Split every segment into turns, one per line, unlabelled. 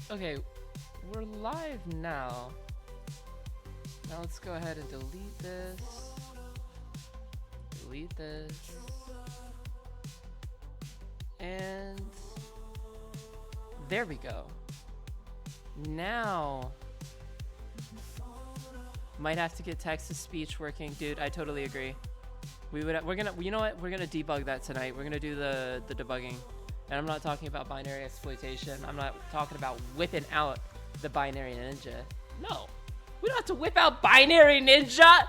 Okay, we're live now. Now let's go ahead and delete this. Delete this. And there we go. Now might have to get text to speech working, dude. I totally agree. We're gonna, you know what? We're gonna debug that tonight. We're gonna do the debugging, and I'm not talking about binary exploitation. I'm not talking about whipping out the binary ninja. No, we don't have to whip out binary ninja.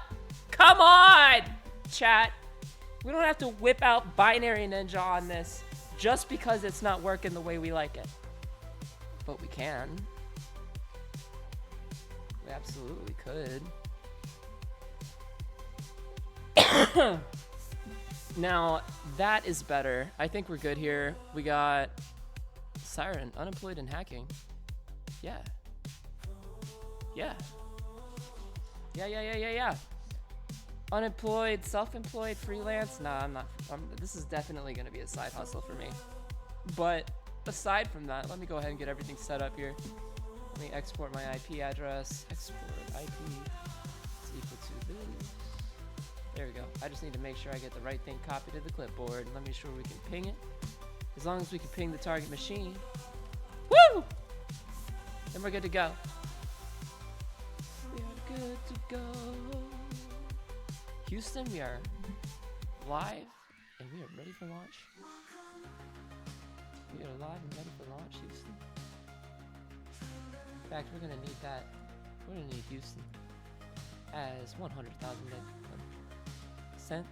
Come on, chat. We don't have to whip out binary ninja on this just because it's not working the way we like it. But we can. We absolutely could. Now, that is better. I think we're good here. We got S1REN, unemployed and hacking. Yeah. Yeah. Yeah. Unemployed, self-employed, freelance. Nah, I'm not. This is definitely going to be a side hustle for me. But aside from that, let me go ahead and get everything set up here. Let me export my IP address. Export IP is equal to this. There we go. I just need to make sure I get the right thing copied to the clipboard. Let me sure we can ping it. As long as we can ping the target machine. Woo! Then we're good to go. We are good to go. Houston, we are live and we are ready for launch. We are live and ready for launch, Houston. In fact, we're gonna need that. We're gonna need Houston as 100,000 cents.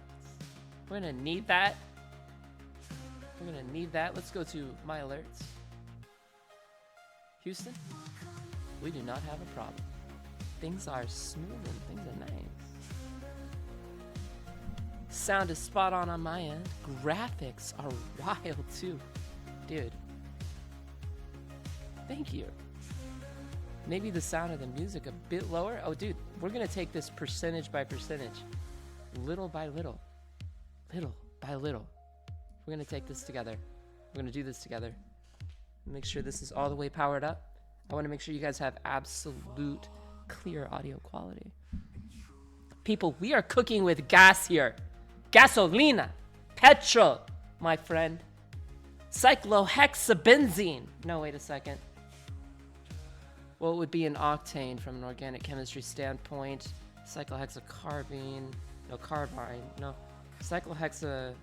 We're gonna need that. We're gonna need that. Let's go to my alerts. Houston, we do not have a problem. Things are smooth and things are nice. Sound is spot on my end. Graphics are wild too. Dude. Thank you. Maybe the sound of the music a bit lower. Oh, dude, we're gonna take this percentage by percentage. Little by little. Little by little. We're gonna take this together. We're gonna do this together. Make sure this is all the way powered up. I wanna make sure you guys have absolute clear audio quality. People, we are cooking with gas here. Gasolina. Petrol, my friend. Cyclohexabenzene. No, wait a second. What would be an octane from an organic chemistry standpoint? Cyclohexacarbene. No, carbine. No. Cyclohexane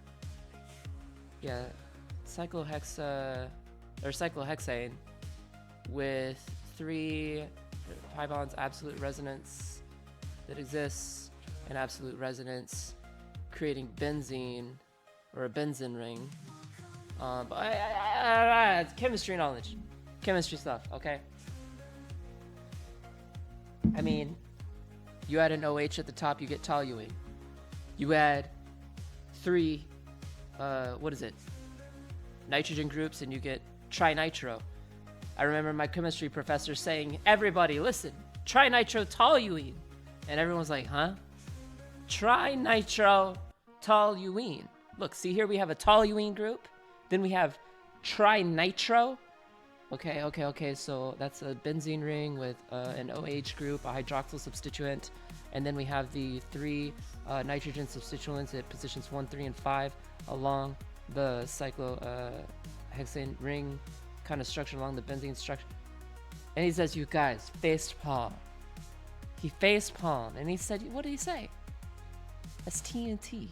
with 3 pi bonds absolute resonance that exists in absolute resonance, creating benzene or a benzene ring. It's chemistry knowledge, chemistry stuff. Okay. I mean, you add an OH at the top, you get toluene. You add 3, nitrogen groups, and you get trinitro. I remember my chemistry professor saying, everybody listen, trinitrotoluene. And everyone's like, huh? Trinitrotoluene. Look, see here we have a toluene group. Then we have trinitro. Okay, so that's a benzene ring with an OH group, a hydroxyl substituent. And then we have the 3 nitrogen substituents at positions 1, 3, and 5 along the cyclohexane ring kind of structure, along the benzene structure. And he says, you guys, facepalm. He facepalmed, and he said, what did he say? That's TNT.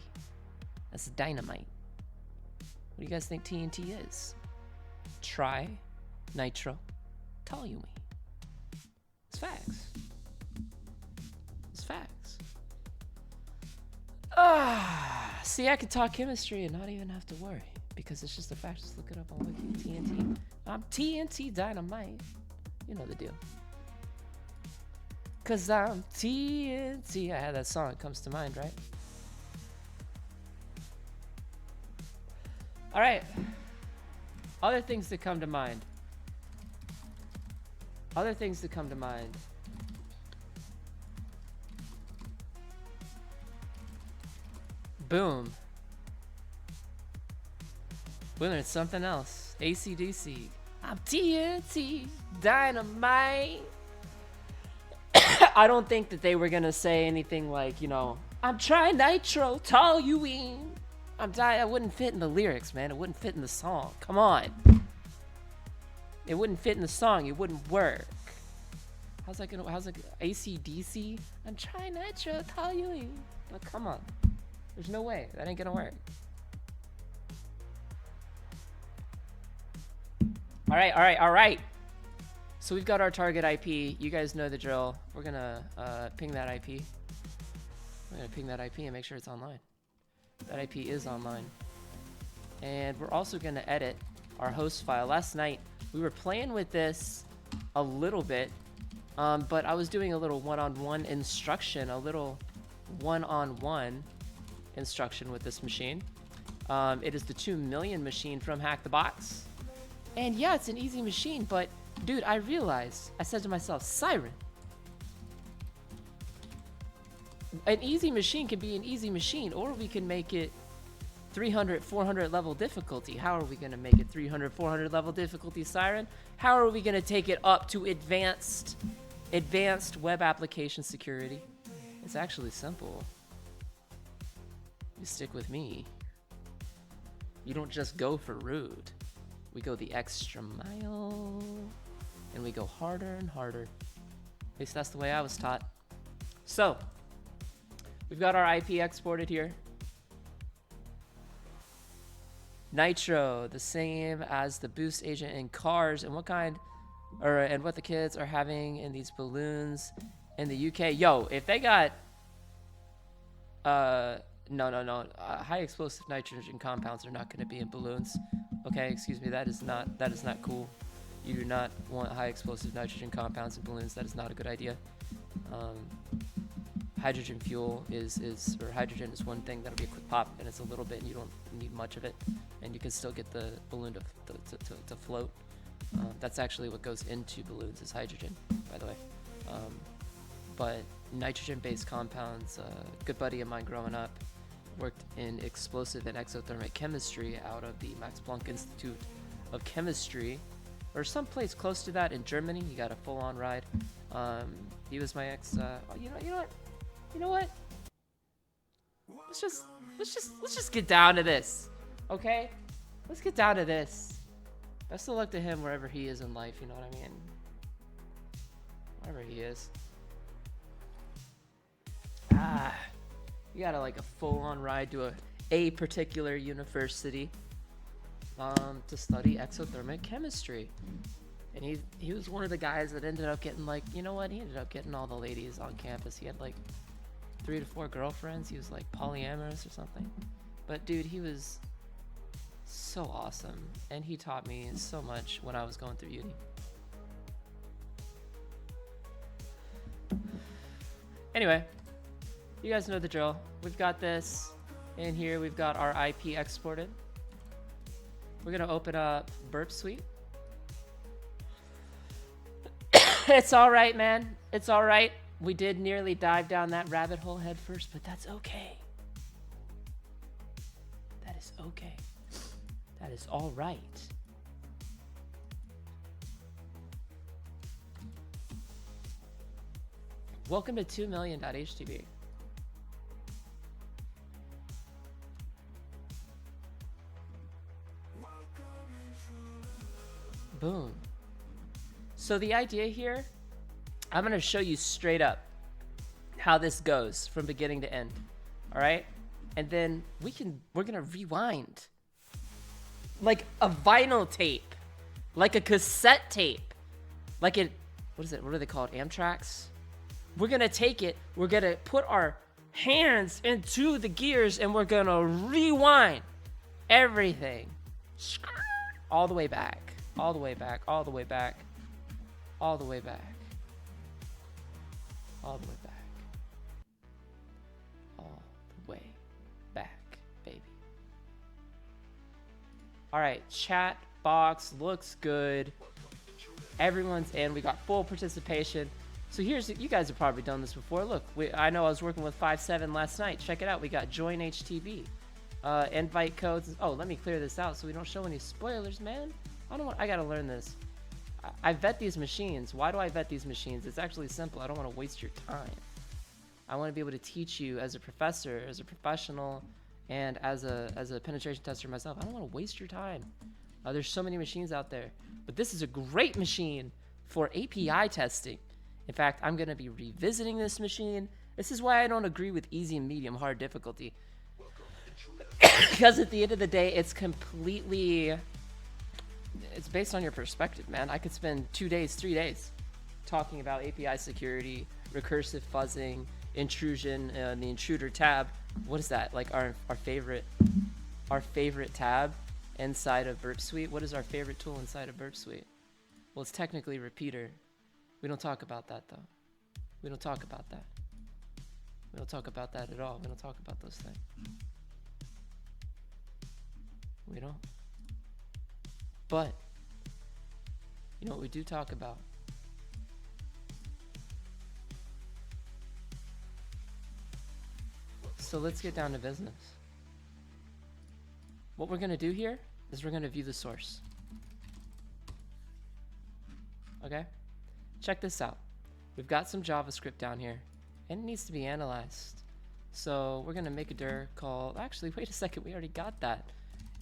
That's dynamite. What do you guys think TNT is? Trinitrotoluene. It's facts. It's facts. See, I could talk chemistry and not even have to worry because it's just a fact. Just look it up on Wiki. TNT. I'm TNT dynamite. You know the deal. Cause I'm TNT. I had that song. It comes to mind, right? All right. Other things that come to mind. Boom. We learned something else. AC/DC. I'm TNT Dynamite. I don't think that they were gonna say anything like, you know, I'm trying nitro, tall you in. I'm dying. It wouldn't fit in the lyrics, man. It wouldn't fit in the song. Come on. It wouldn't fit in the song. It wouldn't work. How's that AC/DC? I'm trying nitro, tall you in. But come on. There's no way. That ain't gonna work. All right. So we've got our target IP. You guys know the drill. We're gonna ping that IP. We're gonna ping that IP and make sure it's online. That IP is online. And we're also gonna edit our host file. Last night, we were playing with this a little bit, but I was doing a little one-on-one instruction, a little one-on-one instruction with this machine. It is the 2million machine from Hack the Box. And yeah, it's an easy machine, but dude, I realized, I said to myself, S1REN, an easy machine can be an easy machine, or we can make it 300, 400 level difficulty. How are we going to make it 300, 400 level difficulty, S1REN? How are we going to take it up to advanced web application security? It's actually simple. You stick with me. You don't just go for rude. We go the extra mile, and we go harder and harder. At least that's the way I was taught. So, we've got our IP exported here. Nitro, the same as the boost agent in cars, and what the kids are having in these balloons in the UK. Yo, if they got, no, high explosive nitrogen compounds are not going to be in balloons. Okay, excuse me, that is not cool. You do not want high explosive nitrogen compounds in balloons. That is not a good idea. Hydrogen fuel or hydrogen is one thing that'll be a quick pop, and it's a little bit, and you don't need much of it, and you can still get the balloon to float. That's actually what goes into balloons is hydrogen, by the way. But nitrogen-based compounds, a good buddy of mine growing up worked in explosive and exothermic chemistry out of the Max Planck Institute of Chemistry, or someplace close to that in Germany. He got a full-on ride. He was my ex. You know what? Let's just get down to this, okay? Let's get down to this. Best of luck to him wherever he is in life. You know what I mean? Wherever he is. You got like a full-on ride to a particular university to study exothermic chemistry, and he was one of the guys that ended up getting, like, you know what, he ended up getting all the ladies on campus. He had like 3 to 4 girlfriends. He was like polyamorous or something, but dude, he was so awesome, and he taught me so much when I was going through uni. Anyway, you guys know the drill. We've got this in here. We've got our IP exported. We're gonna open up Burp Suite. It's all right, man. It's all right. We did nearly dive down that rabbit hole head first, but that's okay. That is okay. That is all right. Welcome to 2million.htb. Boom. So the idea here, I'm gonna show you straight up how this goes from beginning to end. All right? And then we're gonna rewind. Like a vinyl tape. Like a cassette tape. Like what are they called? Amtraks? We're gonna take it, we're gonna put our hands into the gears, and we're gonna rewind everything. All the way back. All the way back. All the way back. All the way back. All the way back. All the way back, baby. Alright, chat box looks good. Everyone's in. We got full participation. So here's, you guys have probably done this before. Look, I know I was working with 5.7 last night. Check it out. We got join HTB. Invite codes. Oh, let me clear this out so we don't show any spoilers, man. I gotta learn this. I vet these machines. Why do I vet these machines? It's actually simple. I don't want to waste your time. I want to be able to teach you as a professor, as a professional, and as a penetration tester myself. I don't want to waste your time. There's so many machines out there, but this is a great machine for API testing. In fact, I'm going to be revisiting this machine. This is why I don't agree with easy and medium hard difficulty. Because at the end of the day, it's based on your perspective, man. I could spend 2 days, 3 days talking about API security, recursive fuzzing, intrusion, the intruder tab. What is that? Like our favorite tab inside of Burp Suite. What is our favorite tool inside of Burp Suite? Well, it's technically repeater. We don't talk about that though. We don't talk about that. We don't talk about that at all. We don't talk about those things. We don't. But you know what we do talk about? So let's get down to business. What we're gonna do here is we're gonna view the source. Okay? Check this out. We've got some JavaScript down here, and it needs to be analyzed. So we're gonna make a dir called, actually, wait a second, we already got that.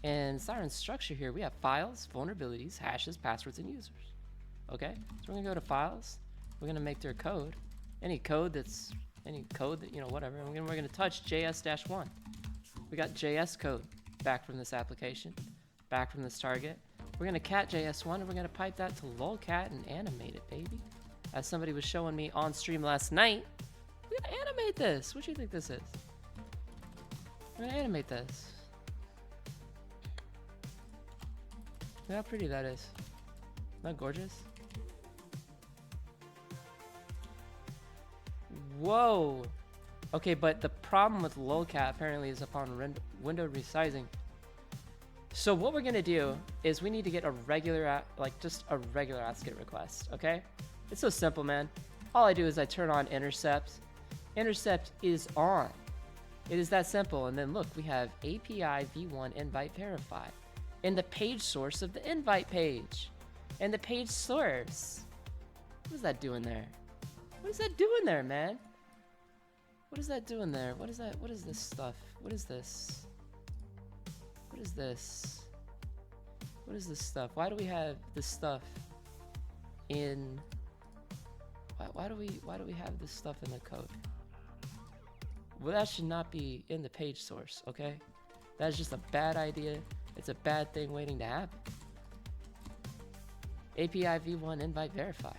And S1REN structure here, we have files, vulnerabilities, hashes, passwords, and users. Okay? So we're gonna go to files. We're gonna make dir code. Any code that, you know, whatever. And we're gonna touch JS-1. We got JS code back from this application, back from this target. We're gonna cat JS1 and we're gonna pipe that to lolcat and animate it, baby. As somebody was showing me on stream last night, we're gonna animate this. What do you think this is? We're gonna animate this. Look how pretty that is. Isn't that gorgeous? Whoa. Okay, but the problem with lolcat apparently is upon window resizing. So what we're gonna do is we need to get a regular, just a regular ASCII request, okay? It's so simple, man. All I do is I turn on intercept. Intercept is on. It is that simple. And then look, we have API v1 invite verify in the page source of the invite page. And the page source. What is that doing there? What is that doing there, man? What is that doing there? What is that? What is this stuff? What is this? What is this? What is this stuff? Why do we have this stuff in? Why do we have this stuff in the code? Well, that should not be in the page source, okay? That's just a bad idea. It's a bad thing waiting to happen. API v1 invite verify.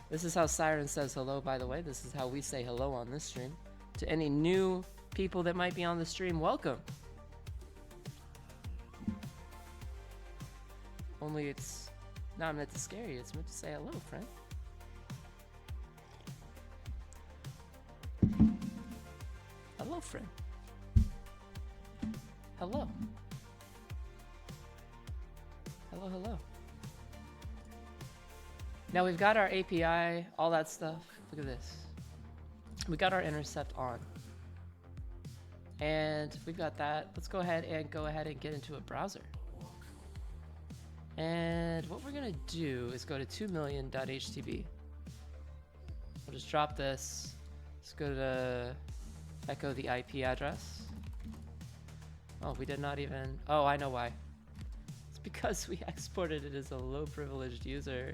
This is how S1REN says hello, by the way. This is how we say hello on this stream. To any new people that might be on the stream, welcome. Only it's not meant to scare you, it's meant to say hello, friend. Hello, friend. Hello. Hello, hello. Now we've got our API, all that stuff. Look at this. We got our intercept on. And we've got that. Let's go ahead and get into a browser. And what we're gonna do is go to 2million.htb. We'll just drop this. Let's go to echo the IP address. Oh, we did not even, oh, I know why. It's because we exported it as a low privileged user.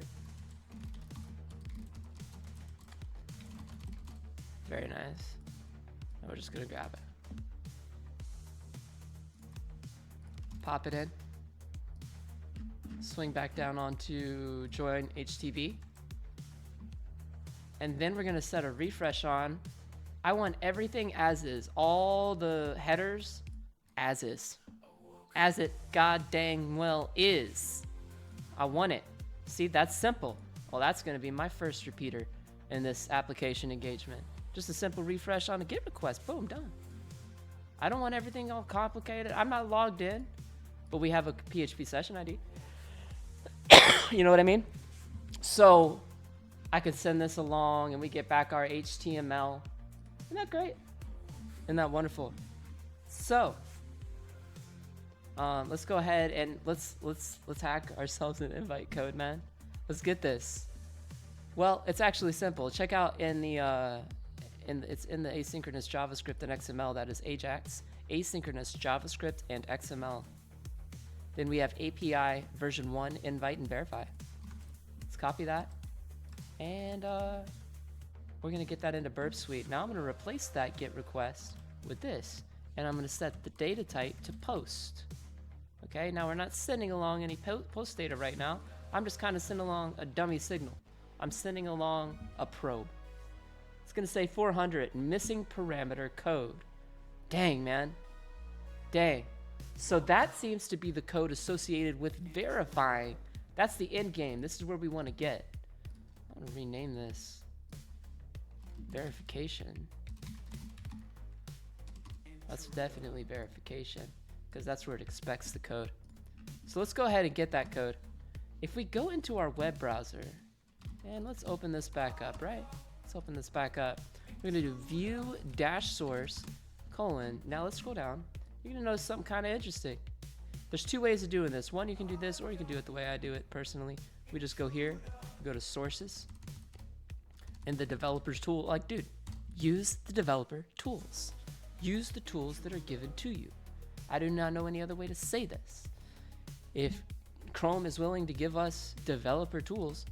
Very nice. And we're just gonna grab it. Pop it in. Swing back down onto join HTB. And then we're gonna set a refresh on. I want everything as is. All the headers as is. As it god dang well is. I want it. See, that's simple. Well, that's gonna be my first repeater in this application engagement. Just a simple refresh on a GET request. Boom, done. I don't want everything all complicated. I'm not logged in, but we have a PHP session ID. You know what I mean? So I could send this along and we get back our HTML. Isn't that great? Isn't that wonderful? So Let's go ahead and let's hack ourselves an invite code, man. Let's get this. Well, it's actually simple. Check out in the it's in the asynchronous JavaScript and XML. That is Ajax, asynchronous JavaScript and XML. Then we have API version 1 invite and verify. Let's copy that, and we're gonna get that into Burp Suite. Now I'm gonna replace that GET request with this, and I'm gonna set the data type to post. Okay, now we're not sending along any post data right now. I'm just kind of sending along a dummy signal. I'm sending along a probe. It's gonna say 400 missing parameter code. Dang, man. Dang. So that seems to be the code associated with verifying. That's the end game. This is where we want to get. I'm gonna rename this verification. That's definitely verification, because that's where it expects the code. So let's go ahead and get that code. If we go into our web browser, and let's open this back up, right? Let's open this back up. We're gonna do view-source : now let's scroll down. You're gonna notice something kind of interesting. There's two ways of doing this. One, you can do this, or you can do it the way I do it personally. We just go here, go to sources, and the developer's tool. Like, dude, use the developer tools. Use the tools that are given to you. I do not know any other way to say this. If Chrome is willing to give us developer tools,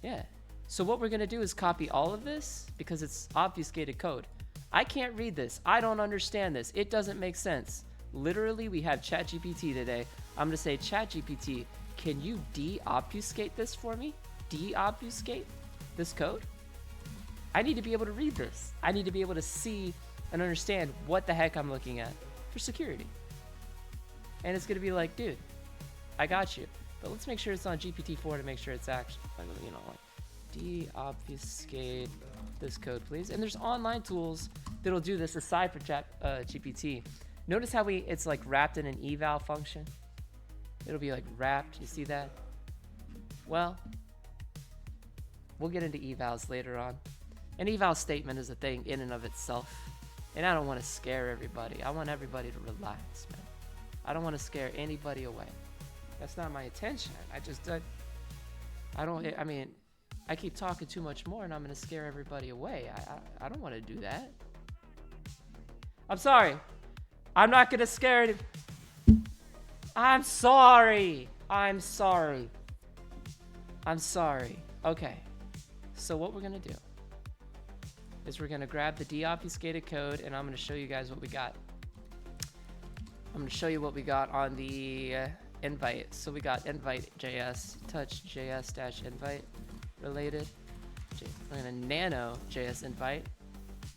yeah. So what we're gonna do is copy all of this because it's obfuscated code. I can't read this. I don't understand this. It doesn't make sense. Literally, we have ChatGPT today. I'm gonna say, ChatGPT, can you de-obfuscate this for me? De-obfuscate this code? I need to be able to read this. I need to be able to see and understand what the heck I'm looking at for security. And it's gonna be like, dude, I got you. But let's make sure it's on GPT-4 to make sure it's actually, you know, like, de-obfuscate this code, please. And there's online tools that'll do this aside from GPT. Notice how it's like wrapped in an eval function. It'll be like wrapped. You see that? Well, we'll get into evals later on. An eval statement is a thing in and of itself. And I don't want to scare everybody. I want everybody to relax, man. I don't want to scare anybody away. That's not my intention. I mean, I keep talking too much more and I'm going to scare everybody away. I don't want to do that. I'm sorry. I'm not going to scare any. I'm sorry. I'm sorry. I'm sorry. Okay. So what we're going to do is we're going to grab the de-obfuscated code, and I'm going to show you guys what we got. I'm going to show you what we got on the invite. So we got invite.js, touch.js-invite related. We're going to nano.js invite.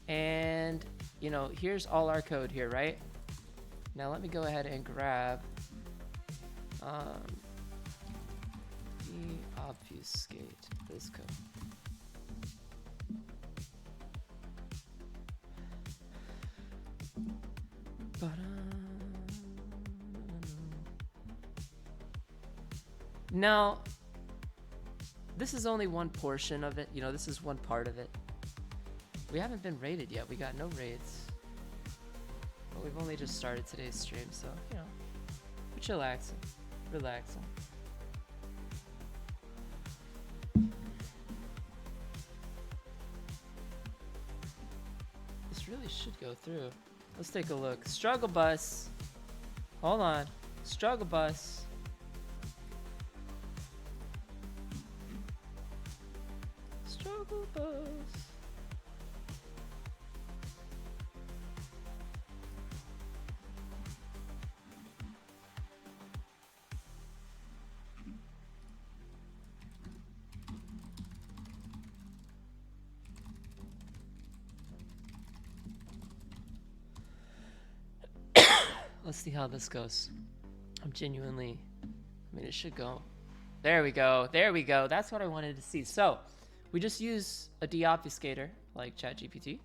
And, you know, here's all our code here, right? Now let me go ahead and grab de-obfuscate this code. Now, this is only one portion of it. You know, this is one part of it. We haven't been raided yet. We got no raids. But we've only just started today's stream, so, you know, we're chillaxing, relaxing. This really should go through. Let's take a look. Struggle bus. Hold on. Struggle bus. Struggle bus. Let's see how this goes. I'm genuinely, I mean, it should go. There we go. There we go. That's what I wanted to see. So we just use a de-obfuscator like ChatGPT,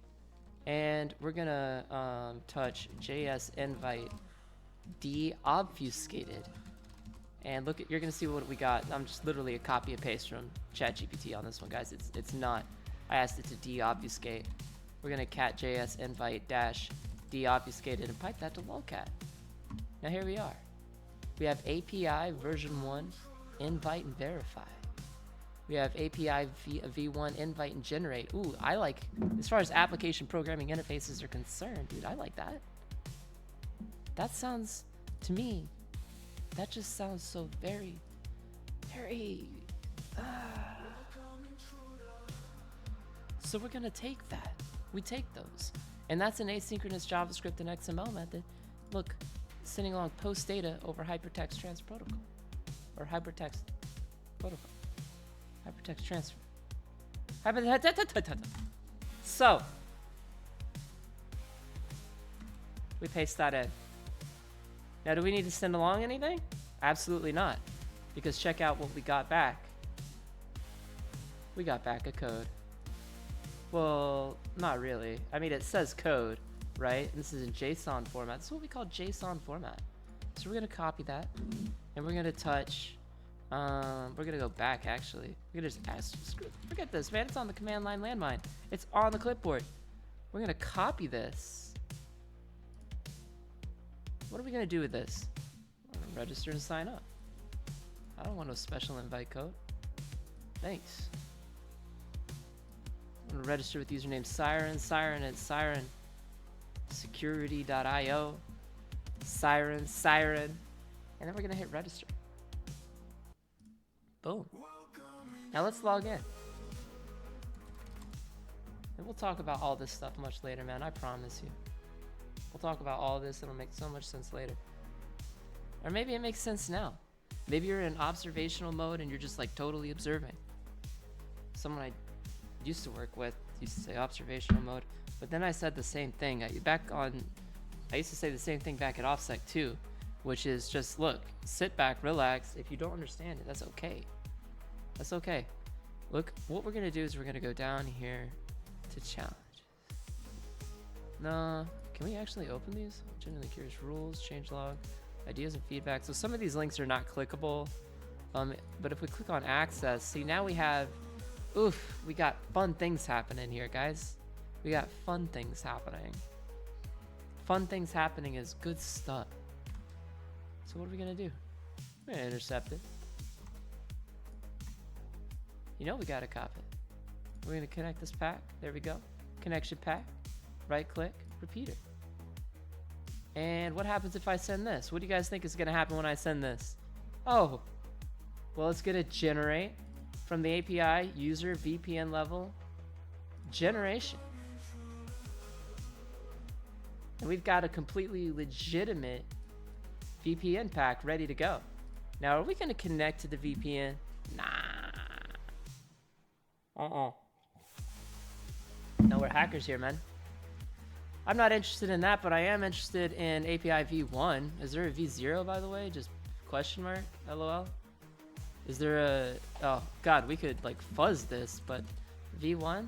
and we're gonna touch JS invite de-obfuscated, and look at, you're gonna see what we got. I'm just literally a copy and paste from ChatGPT on this one, guys. It's not. I asked it to de-obfuscate. We're gonna cat JS invite dash de-obfuscated and pipe that to lolcat. Now here we are. We have API version 1, invite and verify. We have API v1, invite and generate. Ooh, I like, as far as application programming interfaces are concerned, dude, I like that. That sounds, to me, that just sounds so very, very, So we're gonna take that. We take those. And that's an asynchronous JavaScript and XML method. Look, sending along post data over hypertext transfer protocol. Or hypertext protocol. Hypertext transfer. So, we paste that in. Now, do we need to send along anything? Absolutely not. Because check out what we got back. We got back a code. Well, not really. I mean, it says code, right? And this is in JSON format. This is what we call JSON format. So we're gonna copy that, and we're gonna touch. We're gonna go back actually. We're gonna just forget this, man. It's on the command line landmine. It's on the clipboard. We're gonna copy this. What are we gonna do with this? We're gonna register and sign up. I don't want no special invite code. Thanks. I'm gonna register with username Siren. Siren at sirensecurity.io. Siren. And then we're gonna hit register. Boom. Now let's log in. And we'll talk about all this stuff much later, man. I promise you. We'll talk about all this. It'll make so much sense later. Or maybe it makes sense now. Maybe you're in observational mode and you're just like totally observing. Someone I used to work with used to say observational mode, but then I said the same thing. I used to say the same thing back at OffSec too, which is just look, sit back, relax. If you don't understand it, that's okay. That's okay. Look, what we're gonna do is we're gonna go down here to challenges. No, can we actually open these? Genuinely curious. Rules, changelog, ideas and feedback. So some of these links are not clickable, but if we click on access, see now we have, oof, we got fun things happening here, guys. We got fun things happening. Fun things happening is good stuff. So what are we gonna do? We're gonna intercept it. You know we gotta copy it. We're gonna connect this pack. There we go. Connection pack. Right click, repeater. And what happens if I send this? What do you guys think is gonna happen when I send this? Oh, well, it's gonna generate from the API user VPN level generation. And we've got a completely legitimate VPN pack ready to go. Now, are we gonna connect to the VPN? Nah. No, we're hackers here, man. I'm not interested in that, but I am interested in API v1. Is there a v0, by the way? Just question mark, LOL. Is there a, oh God, we could like fuzz this, but v1?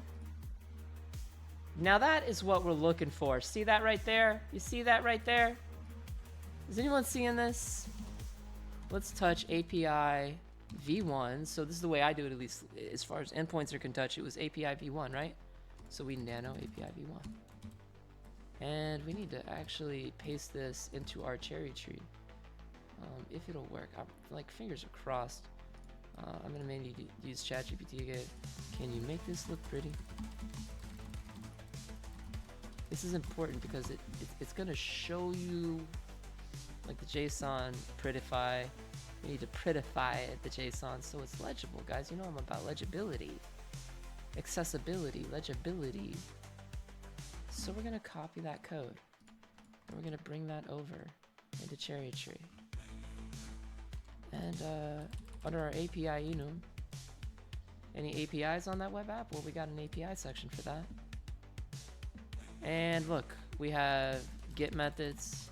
Now that is what we're looking for. See that right there? You see that right there? Is anyone seeing this? Let's touch API v1. So this is the way I do it, at least as far as endpoints are can touch. It was API v1, right? So we nano API v1. And we need to actually paste this into our cherry tree. If it'll work. I'm like fingers are crossed. I'm gonna mainly use ChatGPT again. Can you make this look pretty? This is important because it's gonna show you like the JSON prettify. We need to prettify the JSON so it's legible, guys. You know I'm about legibility, accessibility, legibility. So we're gonna copy that code and we're gonna bring that over into cherry tree. And under our API enum, any APIs on that web app? Well, we got an API section for that. And look, we have get methods,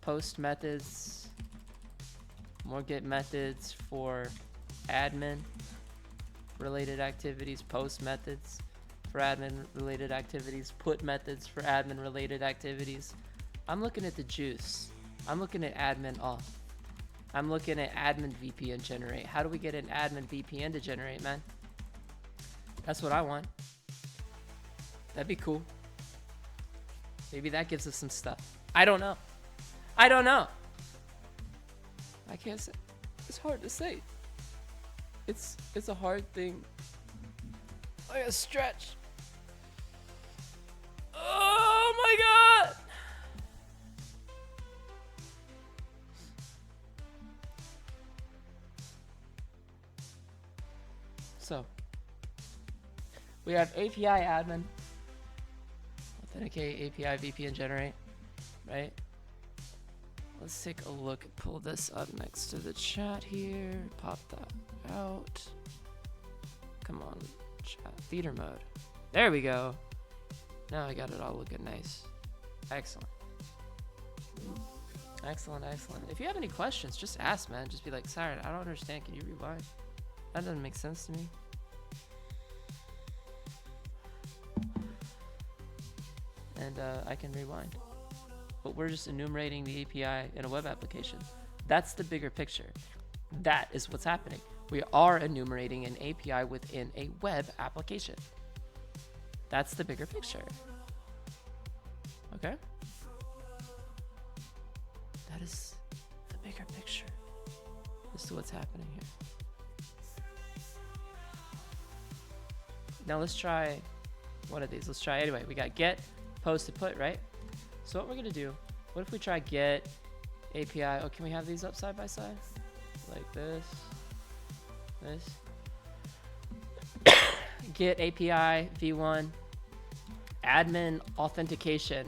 post methods, more get methods for admin related activities, post methods for admin related activities, put methods for admin related activities. I'm looking at the juice. I'm looking at admin off. I'm looking at admin VPN generate. How do we get an admin VPN to generate, man? That's what I want. That'd be cool. Maybe that gives us some stuff. I don't know. I don't know. I can't say. It's hard to say. It's a hard thing. I gotta stretch. Oh my god! So, we have API admin, authenticate, API VPN generate, right? Let's take a look, pull this up next to the chat here, pop that out. Come on, chat, theater mode. There we go. Now I got it all looking nice. Excellent. Excellent, excellent. If you have any questions, just ask, man. Just be like, Siren, I don't understand. Can you rewind? That doesn't make sense to me. And I can rewind. But we're just enumerating the API in a web application. That's the bigger picture. That is what's happening. We are enumerating an API within a web application. That's the bigger picture. Okay? That is the bigger picture. This is what's happening here. Now let's try one of these. Let's try, anyway, we got get, post, and put, right? So what we're gonna do, what if we try get API? Oh, can we have these up side by side? Like this, get API v1, admin authentication,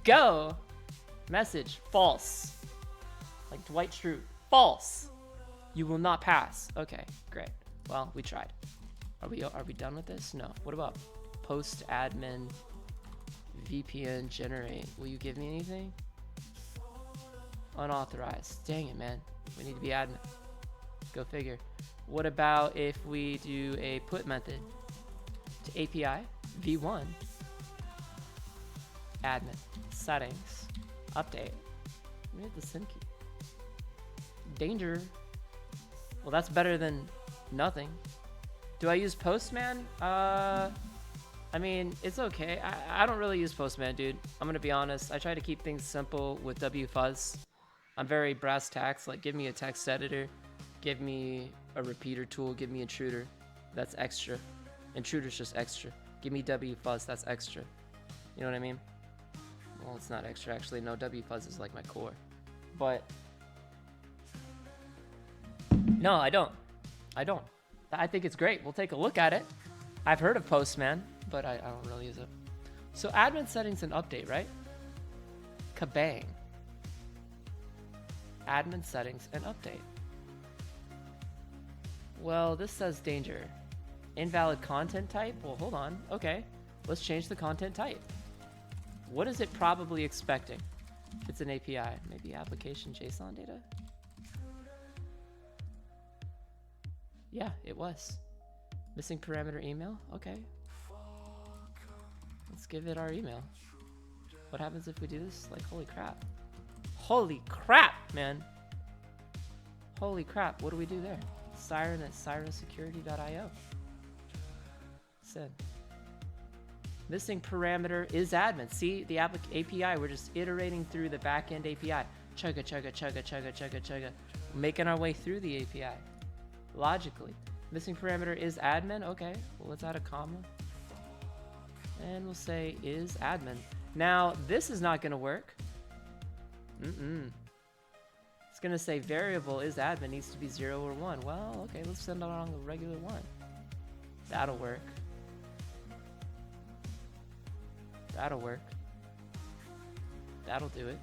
go, message, false. Like Dwight Schrute, false. You will not pass. Okay, great. Well, we tried. Are we done with this? No. What about post admin VPN generate? Will you give me anything? Unauthorized. Dang it, man. We need to be admin. Go figure. What about if we do a put method to API v1 admin settings update? Let me hit the SYN key. Danger. Well, that's better than nothing. Do I use Postman? I mean, it's okay. I don't really use Postman, dude. I'm gonna be honest. I try to keep things simple with WFuzz. I'm very brass tacks. Like, give me a text editor, give me a repeater tool, give me Intruder. That's extra. Intruder's just extra. Give me WFuzz. That's extra. You know what I mean? Well, it's not extra actually. No, WFuzz is like my core. But no, I don't. I think it's great. We'll take a look at it. I've heard of Postman, but I don't really use it. So admin settings and update, right? Kabang. Admin settings and update. Well, this says danger. Invalid content type? Well, hold on. Okay, let's change the content type. What is it probably expecting? It's an API. Maybe application JSON data? Yeah, it was. Missing parameter email? Okay. Let's give it our email. What happens if we do this? Like, holy crap. Holy crap, man. Holy crap. What do we do there? Siren at sirensecurity.io. Send. Missing parameter is admin. See, the API, we're just iterating through the backend API. Chugga, chugga, chugga, chugga, chugga, chugga. Making our way through the API. Logically. Missing parameter is admin. Okay, well, let's add a comma. And we'll say is admin. Now, this is not going to work. It's going to say variable is admin needs to be 0 or 1. Well, okay, let's send it on the regular 1. That'll work. That'll work. That'll do it.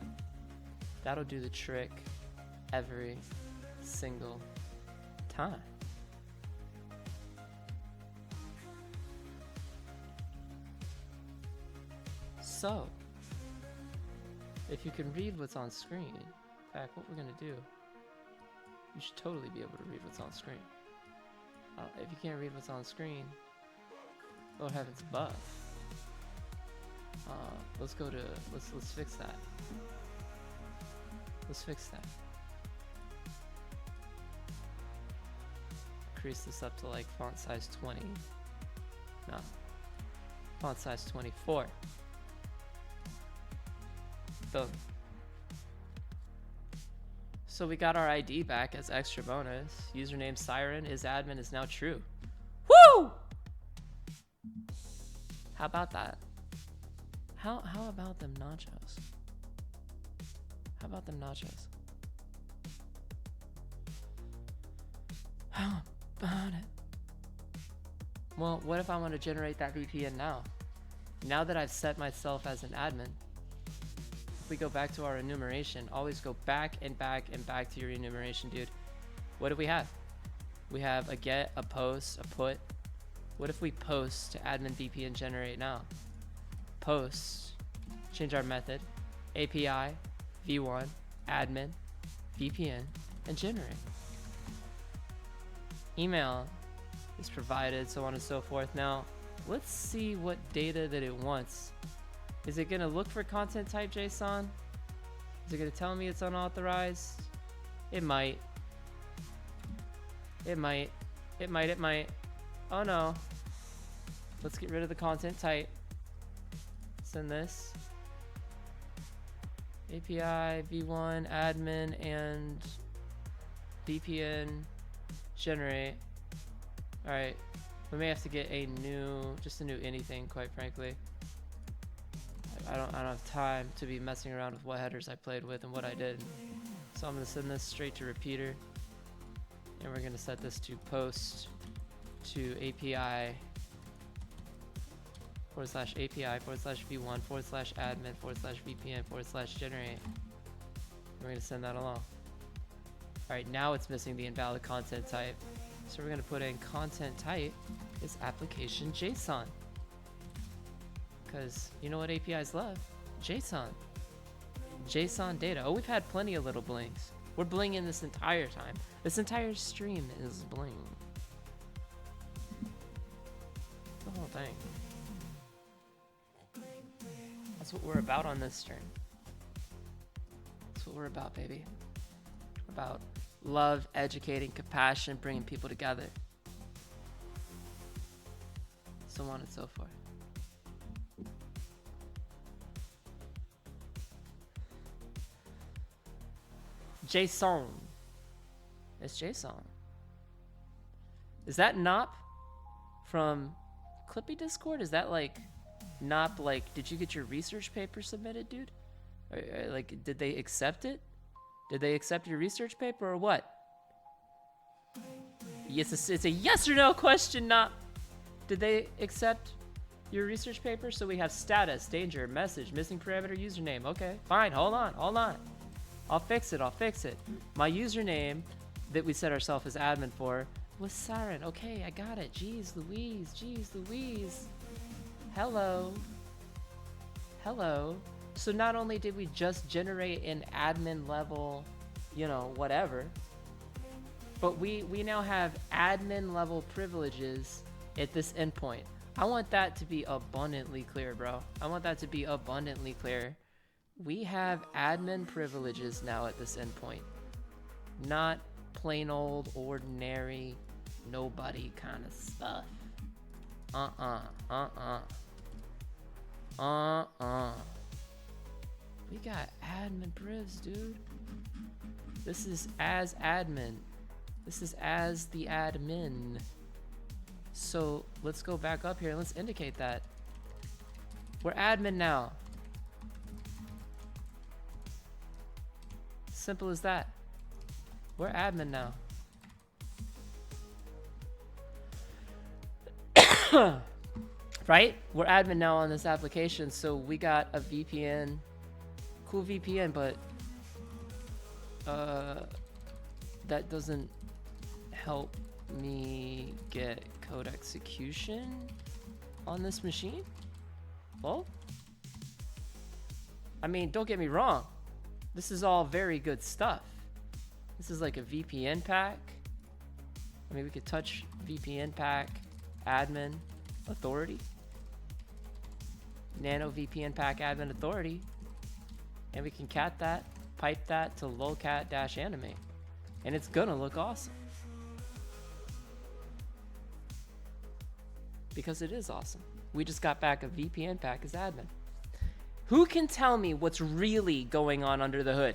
That'll do the trick every single time. So, if you can read what's on screen, in fact, what we're going to do, you should totally be able to read what's on screen. If you can't read what's on screen, Lord heavens above. Let's go to, let's fix that. Let's fix that. Increase this up to like font size 20. No. Font size 24. Boom. So we got our ID back as extra bonus. Username S1REN is admin is now true. Woo! How about that? How about them nachos? How about them nachos? How about it? Well, what if I want to generate that VPN now? Now that I've set myself as an admin, if we go back to our enumeration, always go back and back and back to your enumeration, dude. What do we have? We have a get, a post, a put. What if we post to admin VPN generate now? Post, change our method, API, v1, admin, VPN, and generate. Email is provided, so on and so forth. Now, let's see what data that it wants. Is it gonna look for content type JSON? Is it gonna tell me it's unauthorized? It might. It might. It might, it might. Oh no. Let's get rid of the content type. Send this. API, v1, admin, and VPN generate. Alright. We may have to get a new, just a new anything, quite frankly. I don't have time to be messing around with what headers I played with and what I did. So I'm gonna send this straight to repeater. And we're gonna set this to post to API /API /v1 /admin /VPN /generate. We're gonna send that along. Alright, now it's missing the invalid content type. So we're gonna put in content type is application JSON. Because you know what APIs love? JSON. JSON data. Oh, we've had plenty of little blings. We're blinging this entire time. This entire stream is bling. The whole thing. That's what we're about on this stream. That's what we're about, baby. We're about love, educating, compassion, bringing people together. So on and so forth. JSON. It's JSON. Is that Nop from Clippy Discord? Is that like Nop, like, did you get your research paper submitted, dude? Like, did they accept it? Did they accept your research paper or what? Yes, it's a yes or no question, Nop. Did they accept your research paper? So we have status, danger, message, missing parameter, username. Okay, fine, hold on. I'll fix it. My username that we set ourselves as admin for was S1REN. Okay, I got it. Jeez Louise. Hello. So not only did we just generate an admin level, you know, whatever, but we now have admin level privileges at this endpoint. I want that to be abundantly clear, bro. We have admin privileges now at this endpoint. Not plain old, ordinary, nobody kind of stuff. We got admin privs, dude. This is as admin. This is as the admin. So let's go back up here and let's indicate that. We're admin now. Simple as that. We're admin now. Right? We're admin now on this application, so we got a VPN. Cool VPN, but that doesn't help me get code execution on this machine? Well, I mean, don't get me wrong. This is all very good stuff. This is like a VPN pack. I mean, we could touch VPN pack, admin, authority. Nano VPN pack, admin, authority. And we can cat that, pipe that to lolcat-animate. And it's gonna look awesome. Because it is awesome. We just got back a VPN pack as admin. Who can tell me what's really going on under the hood?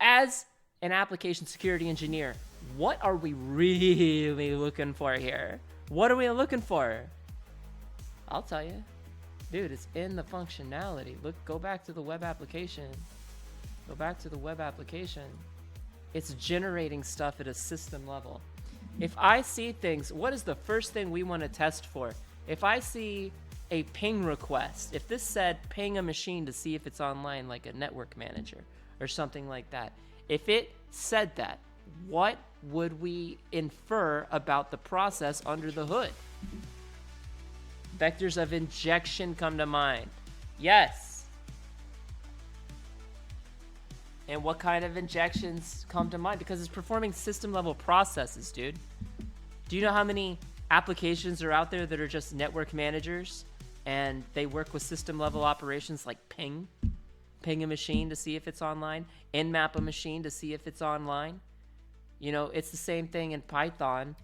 As an application security engineer, what are we really looking for here? What are we looking for? I'll tell you. Dude, it's in the functionality. Look, go back to the web application. Go back to the web application. It's generating stuff at a system level. If I see things, what is the first thing we want to test for? If I see a ping request, if this said ping a machine to see if it's online, like a network manager or something like that, if it said that, what would we infer about the process under the hood? Vectors of injection come to mind. Yes. And what kind of injections come to mind? Because it's performing system level processes, dude. Do you know how many applications are out there that are just network managers and they work with system level operations like ping a machine to see if it's online, nmap a machine to see if it's online? You know, it's the same thing in Python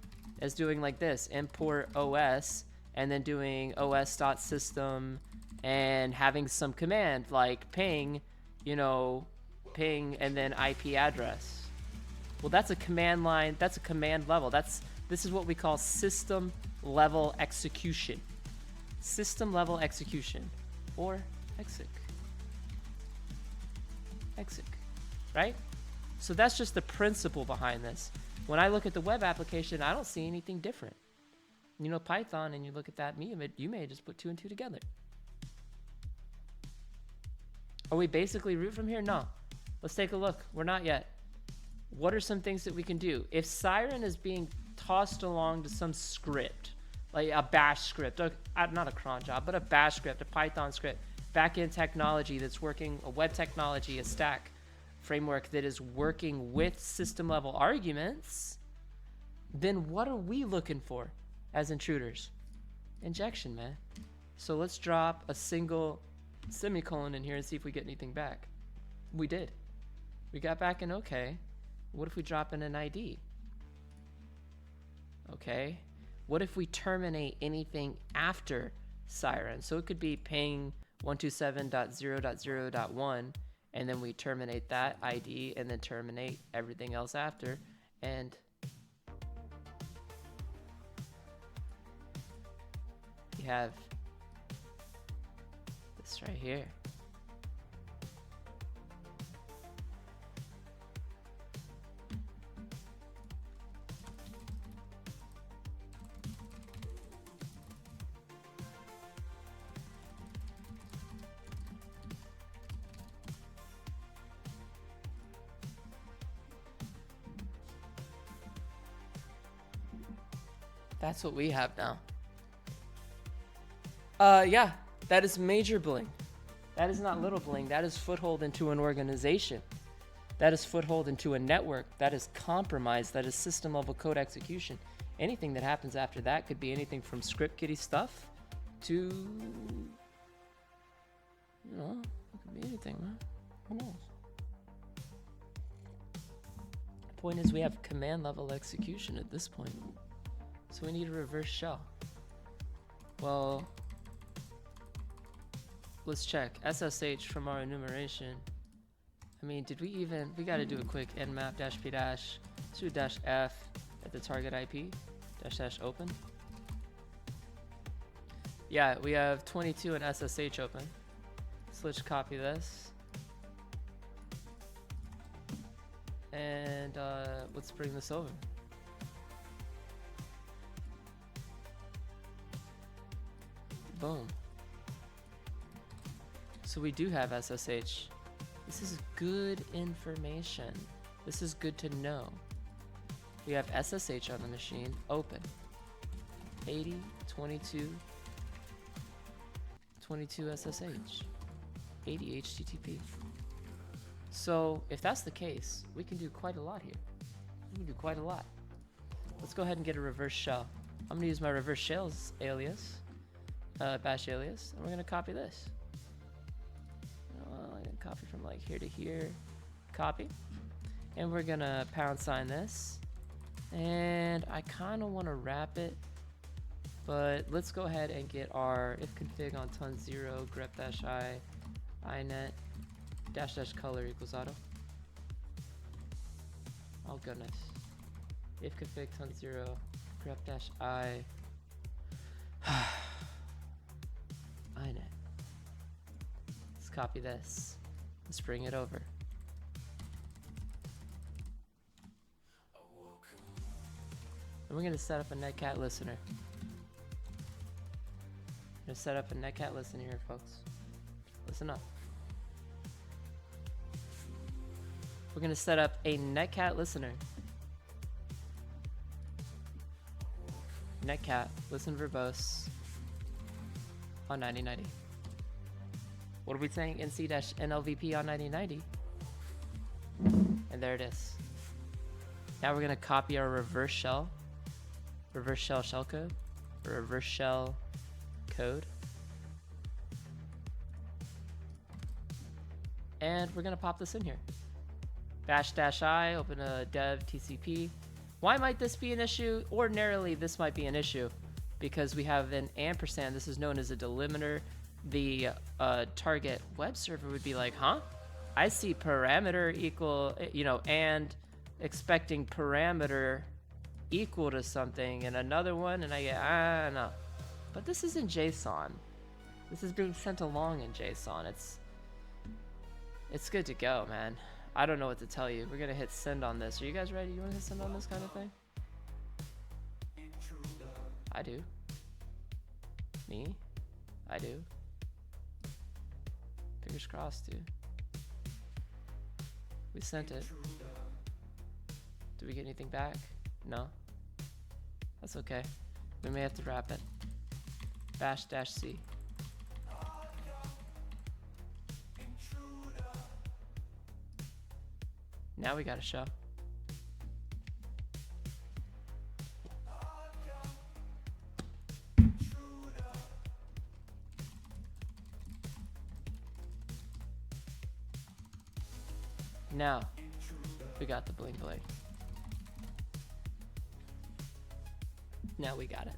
as doing like this, import OS, and then doing os.system and having some command like ping, you know, ping and then IP address. Well, that's a command line, that's a command level. This is what we call system level execution. System level execution, or exec. Exec, right? So that's just the principle behind this. When I look at the web application, I don't see anything different. You know, Python, and you look at that, you may just put 2 and 2 together. Are we basically root from here? No. Let's take a look. We're not yet. What are some things that we can do? If S1REN is being tossed along to some script, like a bash script, not a cron job, but a bash script, a Python script, backend technology that's working, a web technology, a stack framework that is working with system level arguments, then what are we looking for as intruders? Injection, man. So let's drop a single semicolon in here and see if we get anything back. We did. We got back an okay. What if we drop in an ID? Okay. What if we terminate anything after S1REN? So it could be ping 127.0.0.1, and then we terminate that ID and then terminate everything else after, and you have this right here. That's what we have now. Yeah, that is major bling. That is not little bling. That is foothold into an organization. That is foothold into a network. That is compromise. That is system level code execution. Anything that happens after that could be anything from script kiddie stuff to, you know, it could be anything, man. Who knows? The point is we have command level execution at this point. So we need a reverse shell. Well, let's check. SSH from our enumeration. I mean, did we gotta do a quick nmap -p- let's do -f at the target IP, -- open. Yeah, we have 22 and SSH open. So let's copy this. And let's bring this over. Boom. So we do have SSH. This is good information. This is good to know. We have SSH on the machine, open. 80, 22, 22 SSH, 80 HTTP. So if that's the case, we can do quite a lot here. We can do quite a lot. Let's go ahead and get a reverse shell. I'm gonna use my reverse shells alias. Bash alias, and we're gonna copy this. I'm gonna copy from like here to here, copy, and we're gonna # this, and I kind of want to wrap it, but let's go ahead and get our if config on ton 0 grep -I inet -- color equals auto. Oh goodness. If config ton 0 grep dash I inet. Let's copy this. Let's bring it over. And we're gonna set up a netcat listener. I'm gonna set up a netcat listener here, folks. Listen up. We're gonna set up a netcat listener. Netcat listen verbose on 9090. What are we saying? NC-NLVP on 9090. And there it is. Now we're gonna copy our reverse shell shellcode, or reverse shell code. And we're gonna pop this in here. Bash-I, open a dev TCP. Why might this be an issue? Ordinarily, this might be an issue because we have an ampersand. This is known as a delimiter. The target web server would be like, huh? I see parameter equal, and expecting parameter equal to something and another one, and I get, no. But this is in JSON. This is being sent along in JSON. It's good to go, man. I don't know what to tell you. We're gonna hit send on this. Are you guys ready? You wanna hit send on this kind of thing? I do. Me? I do. Fingers crossed, dude. We sent it. Did we get anything back? No. That's okay. We may have to wrap it. Bash-C. Now we got a show. Now we got the bling bling. Now we got it.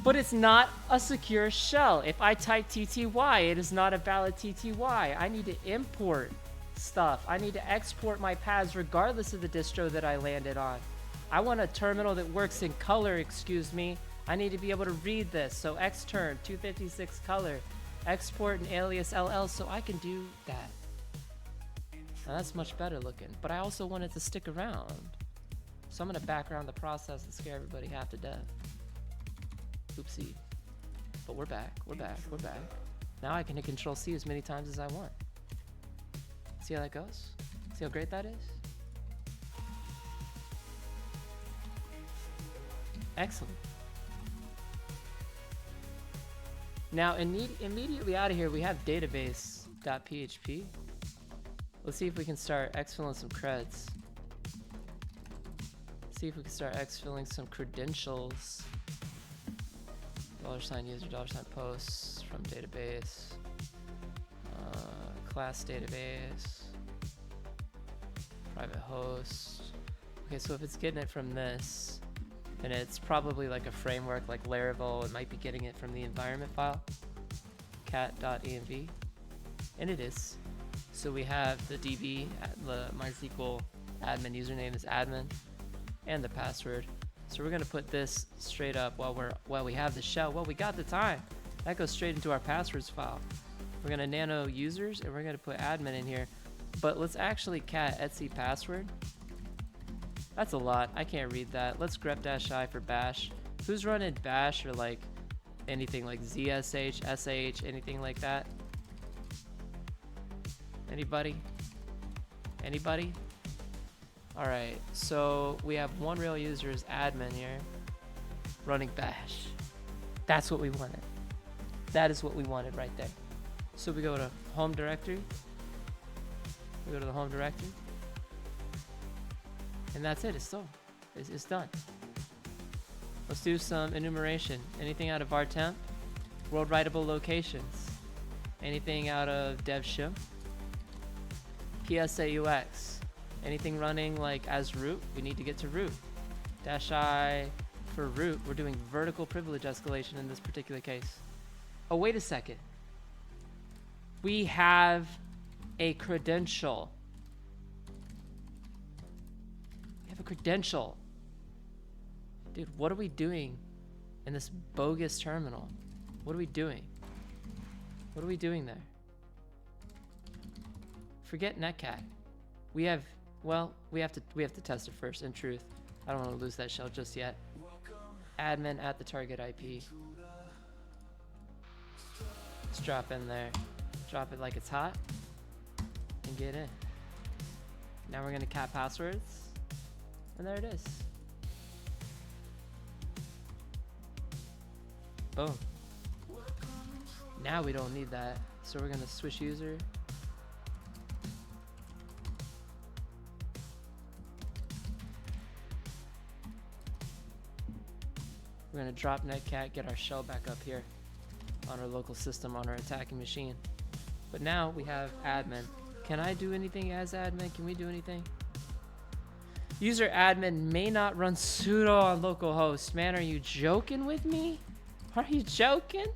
But it's not a secure shell. If I type TTY, it is not a valid TTY. I need to import stuff. I need to export my paths regardless of the distro that I landed on. I want a terminal that works in color, excuse me. I need to be able to read this. So xterm 256 color, export an alias LL so I can do that. Now that's much better looking, but I also want it to stick around. So I'm gonna background the process and scare everybody half to death. Oopsie. But we're back, we're back, we're back. Now I can hit Control C as many times as I want. See how that goes? See how great that is? Excellent. Now immediately out of here we have database.php. Let's see if we can start exfilling some creds. See if we can start exfilling some credentials. $user, $posts from database. Class database. Private host. Okay, so if it's getting it from this, then it's probably like a framework like Laravel. It might be getting it from the environment file, cat.env, and it is. So we have the DB, the MySQL admin username is admin, and the password. So we're gonna put this straight up while we have the shell. Well, we got the time. That goes straight into our passwords file. We're gonna nano users and we're gonna put admin in here. But let's actually cat etc password. That's a lot. I can't read that. Let's grep-I for bash. Who's running bash or like anything like ZSH, SH, anything like that? Anybody? Anybody? Alright, so we have one real user as admin here running bash. That's what we wanted. That is what we wanted right there. So we go to home directory. We go to the home directory. And that's it, it's done. Let's do some enumeration. Anything out of our temp, world writable locations. Anything out of dev shim, PSAUX. Anything running like as root, we need to get to root. -I for root, we're doing vertical privilege escalation in this particular case. Oh, wait a second. We have a credential. We have a credential. Dude, what are we doing in this bogus terminal? What are we doing? What are we doing there? Forget netcat. We have, well, we have to test it first, in truth. I don't want to lose that shell just yet. Admin at the target IP. Let's drop in there. Drop it like it's hot. And get in. Now we're gonna cap passwords. And there it is. Boom. Now we don't need that. So we're gonna switch user. We're gonna drop netcat, get our shell back up here on our local system, on our attacking machine. But now we have admin. Can I do anything as admin? Can we do anything? User admin may not run sudo on localhost. Man, are you joking with me? Are you joking?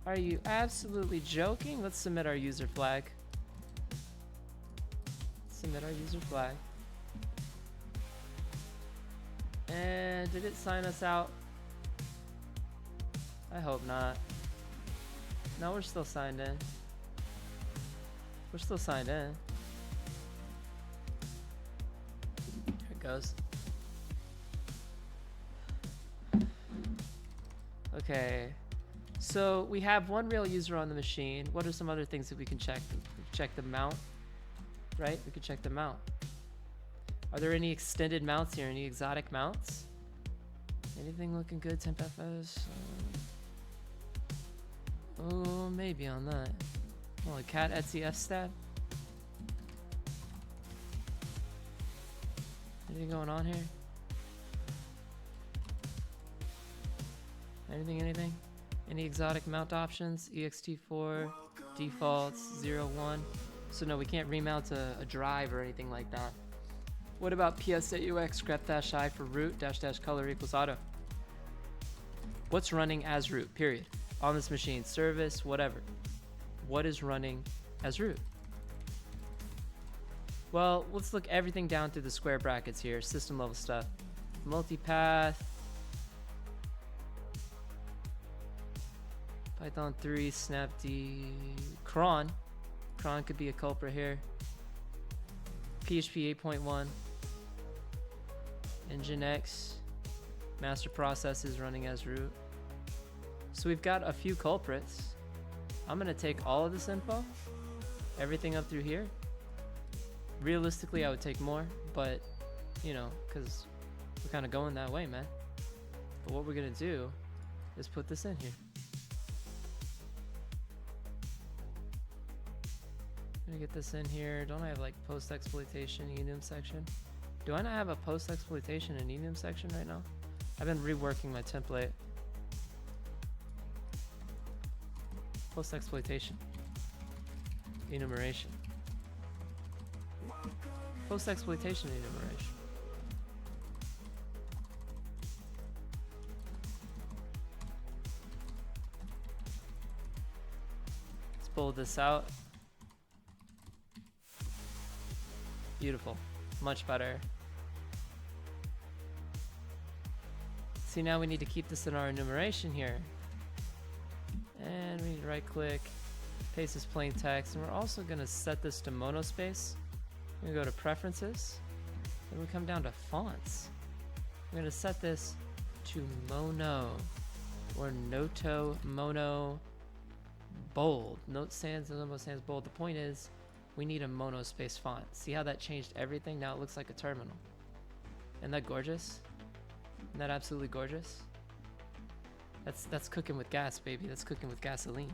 Are you absolutely joking? Let's submit our user flag. Submit our user flag. And did it sign us out? I hope not. No, we're still signed in. We're still signed in. Here it goes. Okay. So we have one real user on the machine. What are some other things that we can check? We can check the mount, right? We can check the mount. Are there any extended mounts here? Any exotic mounts? Anything looking good? Temp FS? Oh, maybe on that. Oh, a cat Etsy F stab. Anything going on here? Anything? Any exotic mount options? EXT4, defaults, 0, 1. So no, we can't remount a drive or anything like that. What about PS8UX grep-i for root -- color equals auto? What's running as root, period? On this machine, service, whatever. What is running as root? Well, let's look everything down through the square brackets here, system level stuff. Multipath. Python 3, snapd, cron. Cron could be a culprit here. PHP 8.1. Nginx. Master process is running as root. So we've got a few culprits. I'm gonna take all of this info, everything up through here. Realistically, I would take more, but you know, cause we're kind of going that way, man. But what we're gonna do is put this in here. I'm gonna get this in here. Don't I have like post-exploitation enum section? Do I not have a post-exploitation and enum section right now? I've been reworking my template. Post-exploitation. Enumeration. Post-exploitation enumeration. Let's pull this out. Beautiful. Much better. See, now we need to keep this in our enumeration here. And we need to right click, paste this plain text, and we're also going to set this to monospace. We're going to go to preferences, and we come down to fonts. We're going to set this to mono, or noto, mono, bold. Note sans, limbo sans, bold. The point is, we need a monospace font. See how that changed everything? Now it looks like a terminal. Isn't that gorgeous? Isn't that absolutely gorgeous? That's cooking with gas, baby. That's cooking with gasoline.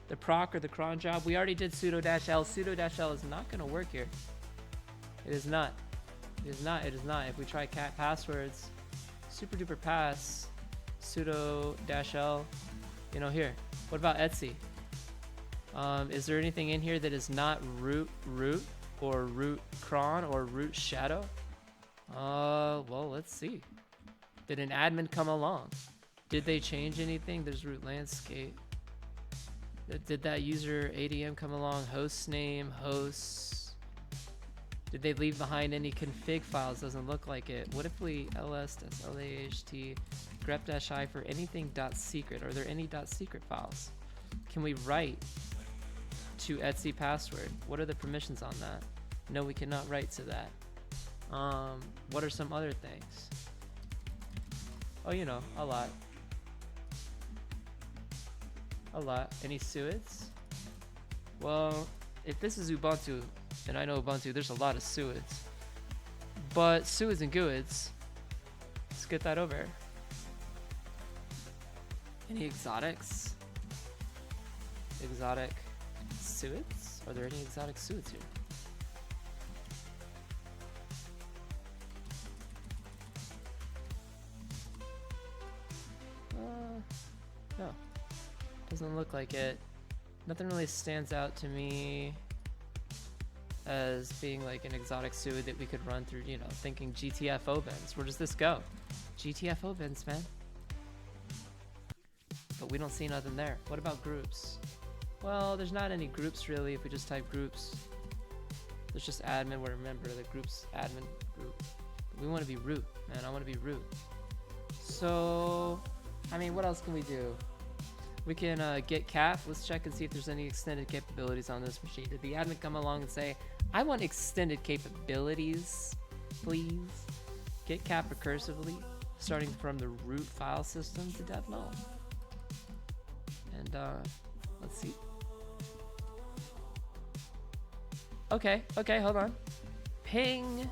The proc or the cron job, we already did sudo-l. Sudo-l is not gonna work here. It is not. It is not. It is not. If we try cat passwords, super duper pass, sudo-l, you know, here. What about Etsy? Is there anything in here that is not root or root cron or root shadow? Well, let's see. Did an admin come along? Did they change anything? There's root landscape. Did that user ADM come along? Host name, hosts. Did they leave behind any config files? Doesn't look like it. What if we ls-laht grep-i for anything .secret? Are there any .secret files? Can we write to etc password? What are the permissions on that? No, we cannot write to that. What are some other things? Oh, you know, a lot. A lot. Any suids? Well, if this is Ubuntu, and I know Ubuntu, there's a lot of suids. But suids and goods, let's get that over. Any exotics? Exotic suids? Are there any exotic suids here? No. Doesn't look like it. Nothing really stands out to me as being like an exotic suit that we could run through, you know, thinking GTFO bins. Where does this go? GTFO bins, man. But we don't see nothing there. What about groups? Well, there's not any groups really if we just type groups. There's just admin, where remember the group's admin group. But we want to be root, man. I want to be root. So, I mean, what else can we do? We can get cap. Let's check and see if there's any extended capabilities on this machine. Did the admin come along and say, I want extended capabilities, please? Get cap recursively, starting from the root file system to dev null. And let's see. Okay, hold on. Ping.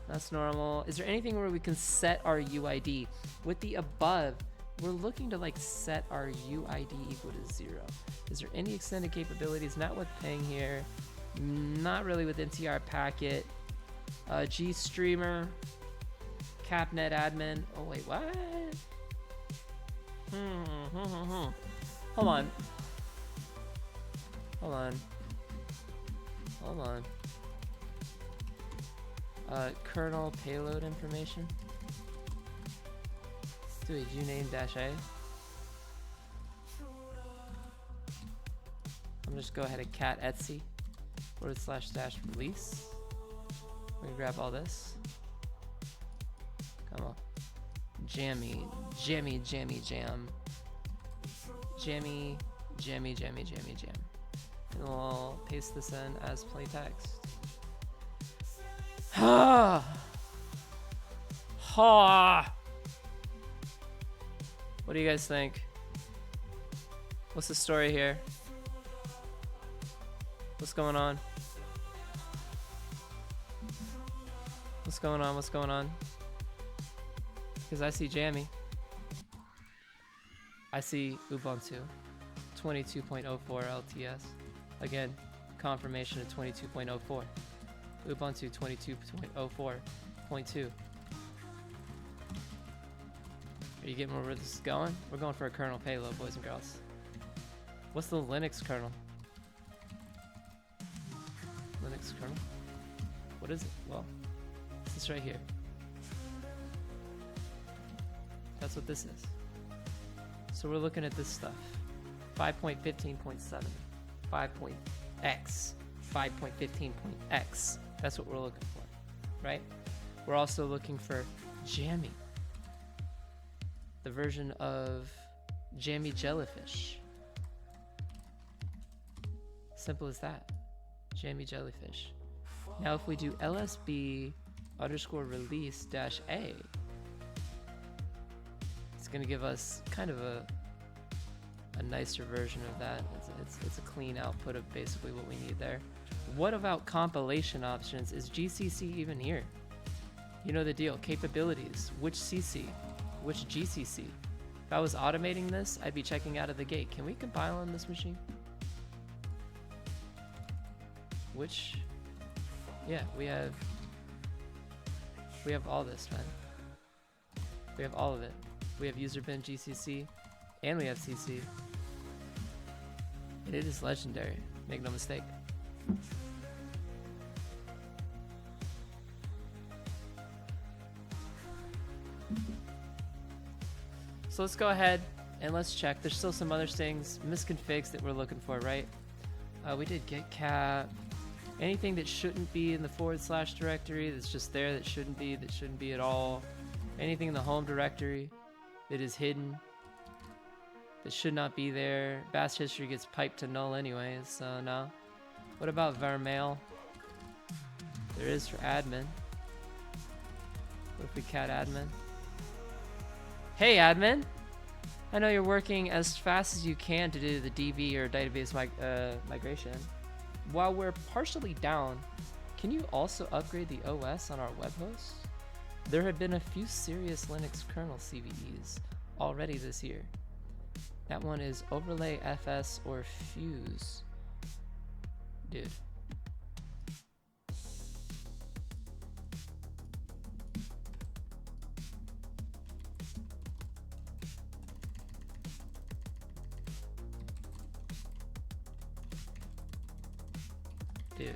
That's normal. Is there anything where we can set our UID? With the above, we're looking to like set our UID equal to 0. Is there any extended capabilities? Not with ping here. Not really with NTR packet. GStreamer. Capnet admin. Oh wait, what? Hold on. Kernel payload information. Let's do a uname-a. I'm just go ahead and cat etc /release. We're gonna grab all this. Come on. Jammy. And we'll paste this in as plain text. What do you guys think? What's the story here? What's going on? What's going on? Because I see Jammy. I see Ubuntu 22.04 LTS. Again, confirmation of 22.04. Ubuntu 22.04.2. Are you getting where this is going? We're going for a kernel payload, boys and girls. What's the Linux kernel? Linux kernel? What is it? Well, it's this right here. That's what this is. So we're looking at this stuff. 5.15.7. 5.x. 5.15.x. That's what we're looking for, right? We're also looking for Jammy. The version of Jammy Jellyfish. Simple as that. Jammy Jellyfish. Now if we do lsb_release-a, it's going to give us kind of a nicer version of that. It's a clean output of basically what we need there. What about compilation options? Is GCC even here? You know the deal. Capabilities. Which CC? Which GCC? If I was automating this, I'd be checking out of the gate. Can we compile on this machine? Which? Yeah, we have all this, man. We have all of it. We have user bin GCC, and we have CC. And it is legendary. Make no mistake. So let's go ahead and let's check. There's still some other things, misconfigs that we're looking for, right? We did get cap. Anything that shouldn't be in the / directory that's just there that shouldn't be at all. Anything in the home directory that is hidden, that should not be there. Bash history gets piped to null anyways, so no. What about varmail? There is for admin. What if we cat admin? Hey admin! I know you're working as fast as you can to do the DB or database migration. While we're partially down, can you also upgrade the OS on our web host? There have been a few serious Linux kernel CVEs already this year. That one is Overlay FS or Fuse. Dude. Dude.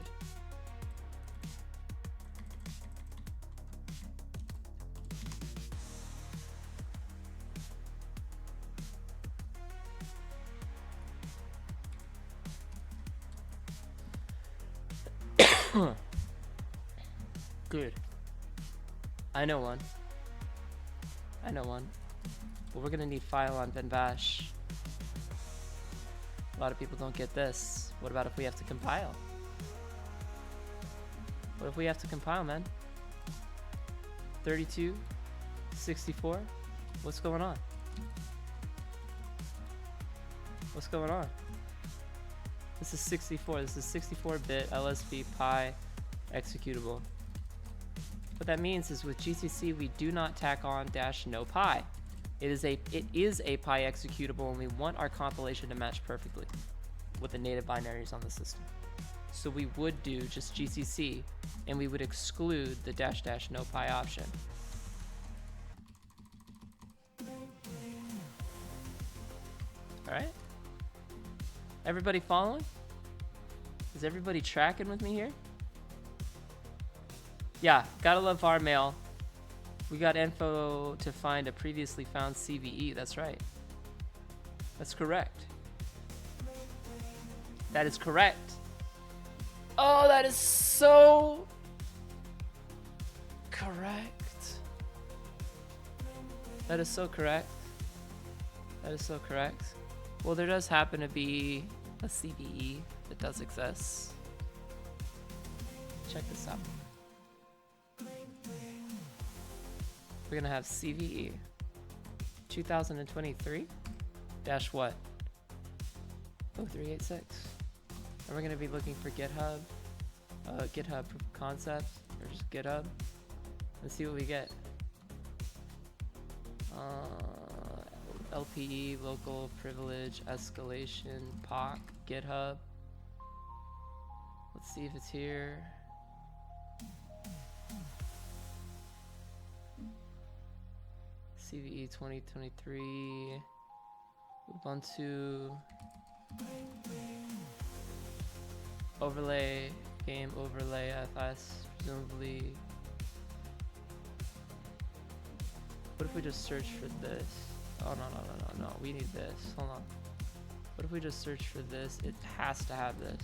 Good. I know one. But we're gonna need file on Venbash. A lot of people don't get this. What about if we have to compile? What if we have to compile, man? 32, 64? What's going on? What's going on? This is 64. This is 64-bit LSB Pi executable. What that means is with GCC we do not tack on -no pi. It is a Pi executable, and we want our compilation to match perfectly with the native binaries on the system. So we would do just GCC, and we would exclude the --no pi option. All right. Everybody following? Is everybody tracking with me here? Yeah, gotta love our mail. We got info to find a previously found CVE. That's right. That's correct. That is correct. Oh, that is so correct. That is so correct. That is so correct. Well, there does happen to be a CVE that does exist. Check this out. We're gonna have CVE 2023 dash what? 0386. And we're gonna be looking for GitHub, GitHub proof of concept, or just GitHub. Let's see what we get. LPE, local privilege, escalation, POC, GitHub. Let's see if it's here. CVE 2023, Ubuntu, overlay, game overlay FS, presumably. What if we just search for this? Oh, no, we need this, hold on. What if we just search for this? It has to have this.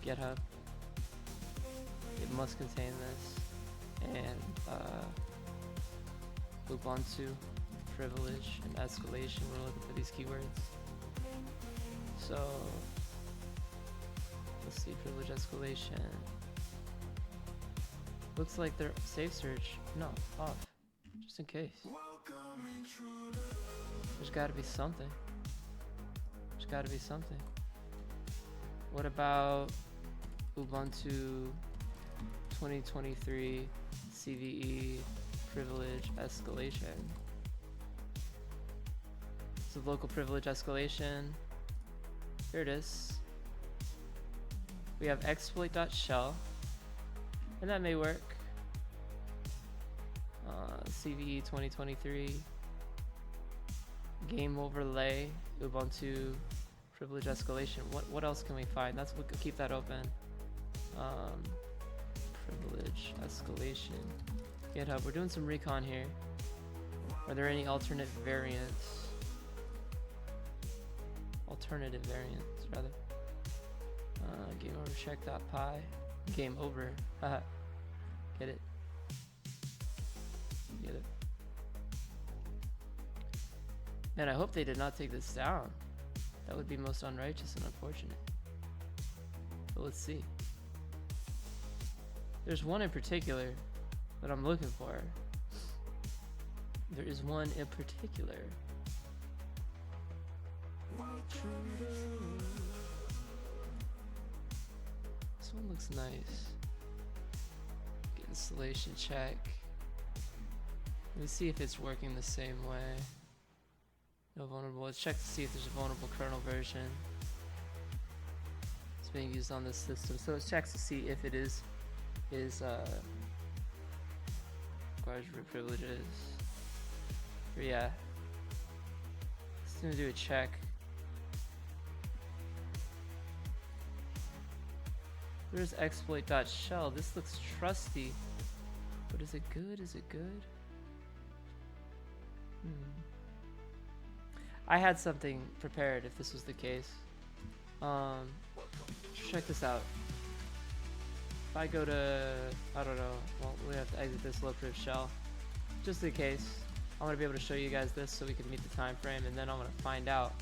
GitHub. It must contain this. And, Ubuntu, privilege, and escalation. We're looking for these keywords. So, let's see, privilege, escalation. Looks like they're safe search. No, off. Just in case. There's gotta be something. There's gotta be something. What about Ubuntu 2023 CVE privilege escalation? So local privilege escalation. Here it is. We have exploit.shell, and that may work. CVE 2023 game overlay Ubuntu privilege escalation. What else can we find? We'll keep that open. Privilege escalation. GitHub. We're doing some recon here. Are there any alternate variants? Alternative variants, rather. Game over check.py. Game over. Haha. Get it? Get it? Man, I hope they did not take this down. That would be most unrighteous and unfortunate. But let's see. There's one in particular that I'm looking for. There is one in particular. Intruder. This one looks nice. Get installation check. Let me see if it's working the same way. No vulnerable. Let's check to see if there's a vulnerable kernel version. It's being used on this system. So let's check to see if it is requires root privileges. But yeah. Just gonna do a check. There's exploit.shell. This looks trusty. But is it good? Is it good? I had something prepared if this was the case. Check this out. If I go to, I don't know, well, we have to exit this low priv shell. Just in case, I'm gonna be able to show you guys this so we can meet the time frame, and then I'm gonna find out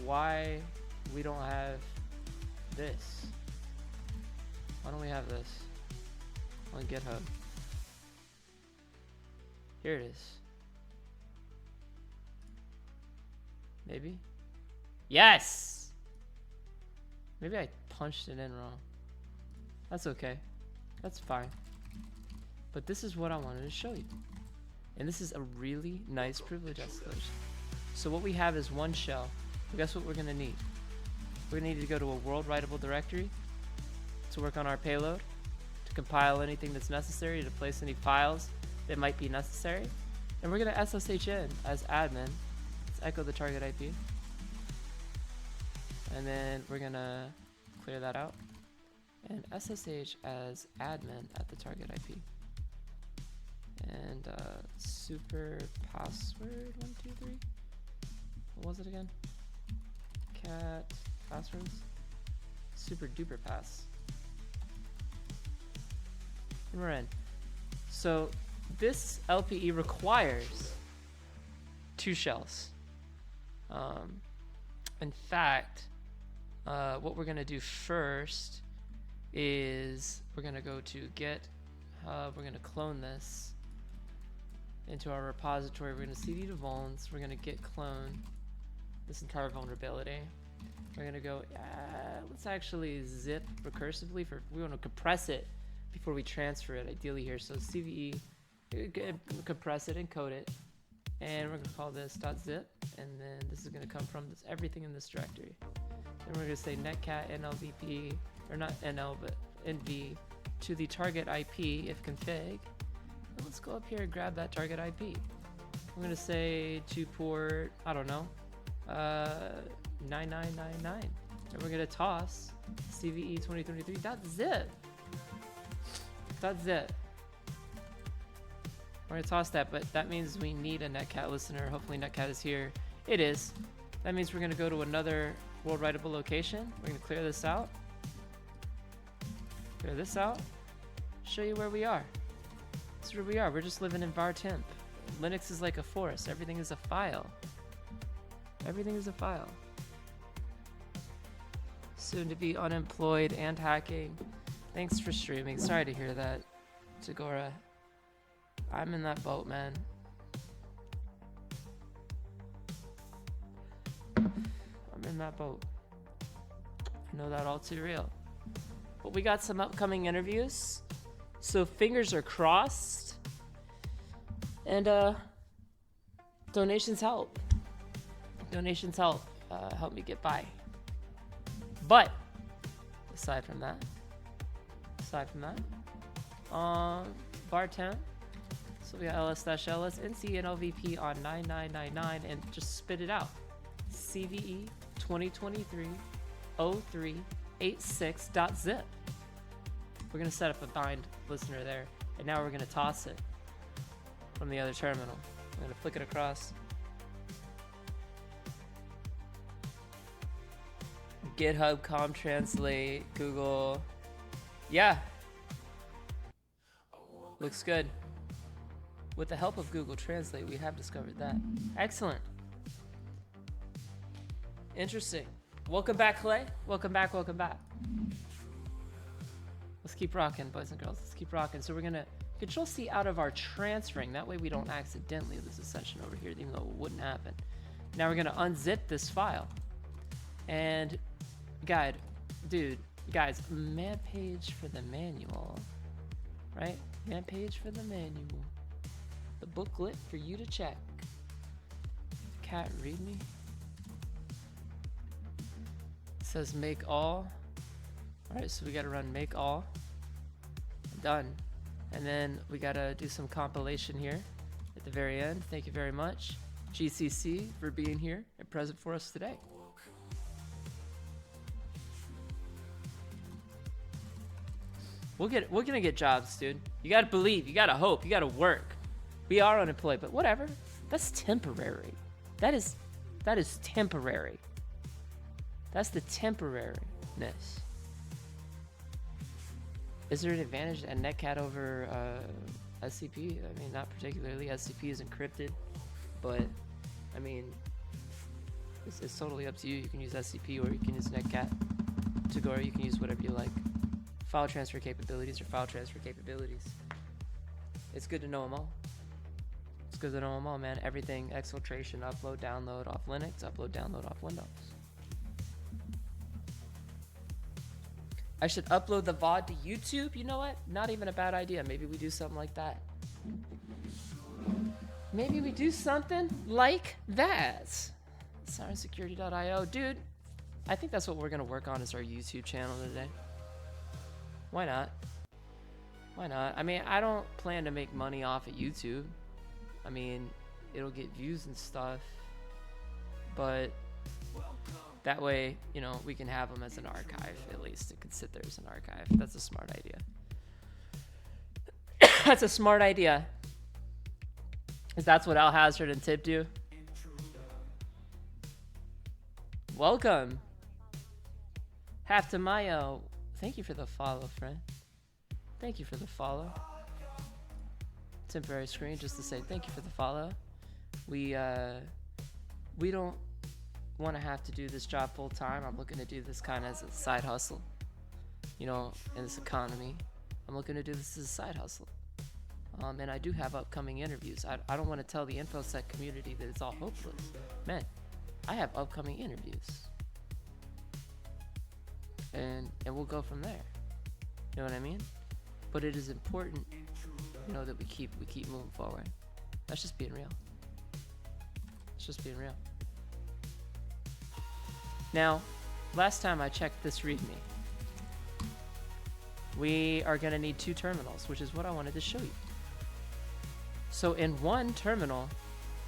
why we don't have this. Why don't we have this on GitHub? Here it is. Maybe? Yes! Maybe I punched it in wrong. That's okay. That's fine. But this is what I wanted to show you. And this is a really nice privilege escalation. So what we have is one shell. But guess what we're going to need? We're going to need to go to a world writable directory to work on our payload, to compile anything that's necessary, to place any files that might be necessary. And we're going to SSH in as admin. Let's echo the target IP. And then we're going to clear that out and SSH as admin at the target IP. And super password 123. What was it again? Cat passwords. Super duper pass. And we're in. So this LPE requires 2 shells. In fact, what we're gonna do first is we're gonna go to GitHub. We're gonna clone this into our repository. We're gonna cd to vulns. We're gonna git clone this entire vulnerability. We're gonna go. Let's actually zip recursively. We want to compress it before we transfer it. Ideally here. So CVE, compress it, encode it, and we're gonna call this .zip. And then this is gonna come from everything in this directory. Then we're gonna say netcat nlvp, or not nl but nv to the target IP if config. And let's go up here and grab that target IP. I'm gonna say to port, I don't know, 9999, and we're gonna toss CVE 2023.zip. .zip. We're gonna toss that, but that means we need a netcat listener. Hopefully netcat is here. It is. That means we're gonna go to another world writable location. We're gonna clear this out. Clear this out. Show you where we are. This is where we are. We're just living in var temp. Linux is like a forest. Everything is a file. Everything is a file. Soon to be unemployed and hacking. Thanks for streaming. Sorry to hear that, Tagora. I'm in that boat, man. I'm in that boat. I know that all too real. But we got some upcoming interviews, so fingers are crossed. And donations help. Donations help me get by. But aside from that, var temp. So we got ls-ls ncnlvp on 9999 and just spit it out. CVE 2023-0386.zip. We're gonna set up a bind listener there, and now we're gonna toss it from the other terminal. I'm gonna flick it across. GitHub, Com Translate, Google. Yeah. Looks good. With the help of Google Translate, we have discovered that. Excellent. Interesting. Welcome back, Clay. Welcome back, welcome back. Let's keep rocking, boys and girls. Let's keep rocking. So we're gonna Control C out of our transferring. That way we don't accidentally lose a session over here, even though it wouldn't happen. Now we're gonna unzip this file. And guys, man page for the manual, right? Man page for the manual. The booklet for you to check. Cat read me. It says make all. All right, so we gotta run make all. Done. And then we gotta do some compilation here at the very end. Thank you very much, GCC, for being here and present for us today. We're gonna get jobs, dude. You gotta believe, you gotta hope, you gotta work. We are unemployed, but whatever. That's temporary. That is temporary. That's the temporariness. Is there an advantage at Netcat over SCP? I mean, not particularly. SCP is encrypted, but I mean, it's totally up to you. You can use SCP or you can use Netcat to go, or you can use whatever you like. File transfer capabilities or file transfer capabilities. It's good to know them all. It's good to know them all, man. Everything, exfiltration, upload, download off Linux, upload, download off Windows. I should upload the VOD to YouTube. You know what? Not even a bad idea. Maybe we do something like that. Maybe we do something like that. SirenSecurity.io. Dude, I think that's what we're going to work on is our YouTube channel today. Why not? Why not? I mean, I don't plan to make money off of YouTube. I mean, it'll get views and stuff. But that way, you know, we can have them as an archive, at least. It could sit there as an archive. That's a smart idea. That's a smart idea. Is that's what Al Hazard and Tip do? Welcome. Half-to-Mayo. Thank you for the follow, friend. Thank you for the follow. Temporary screen just to say thank you for the follow. We don't want to have to do this job full time. I'm looking to do this kind of as a side hustle. You know, in this economy, I'm looking to do this as a side hustle. And I do have upcoming interviews. I don't want to tell the InfoSec community that it's all hopeless. Man, I have upcoming interviews. And we'll go from there. You know what I mean? But it is important, you know, that we keep moving forward. That's just being real. It's just being real. Now, last time I checked this README, we are going to need 2 terminals, which is what I wanted to show you. So in one terminal,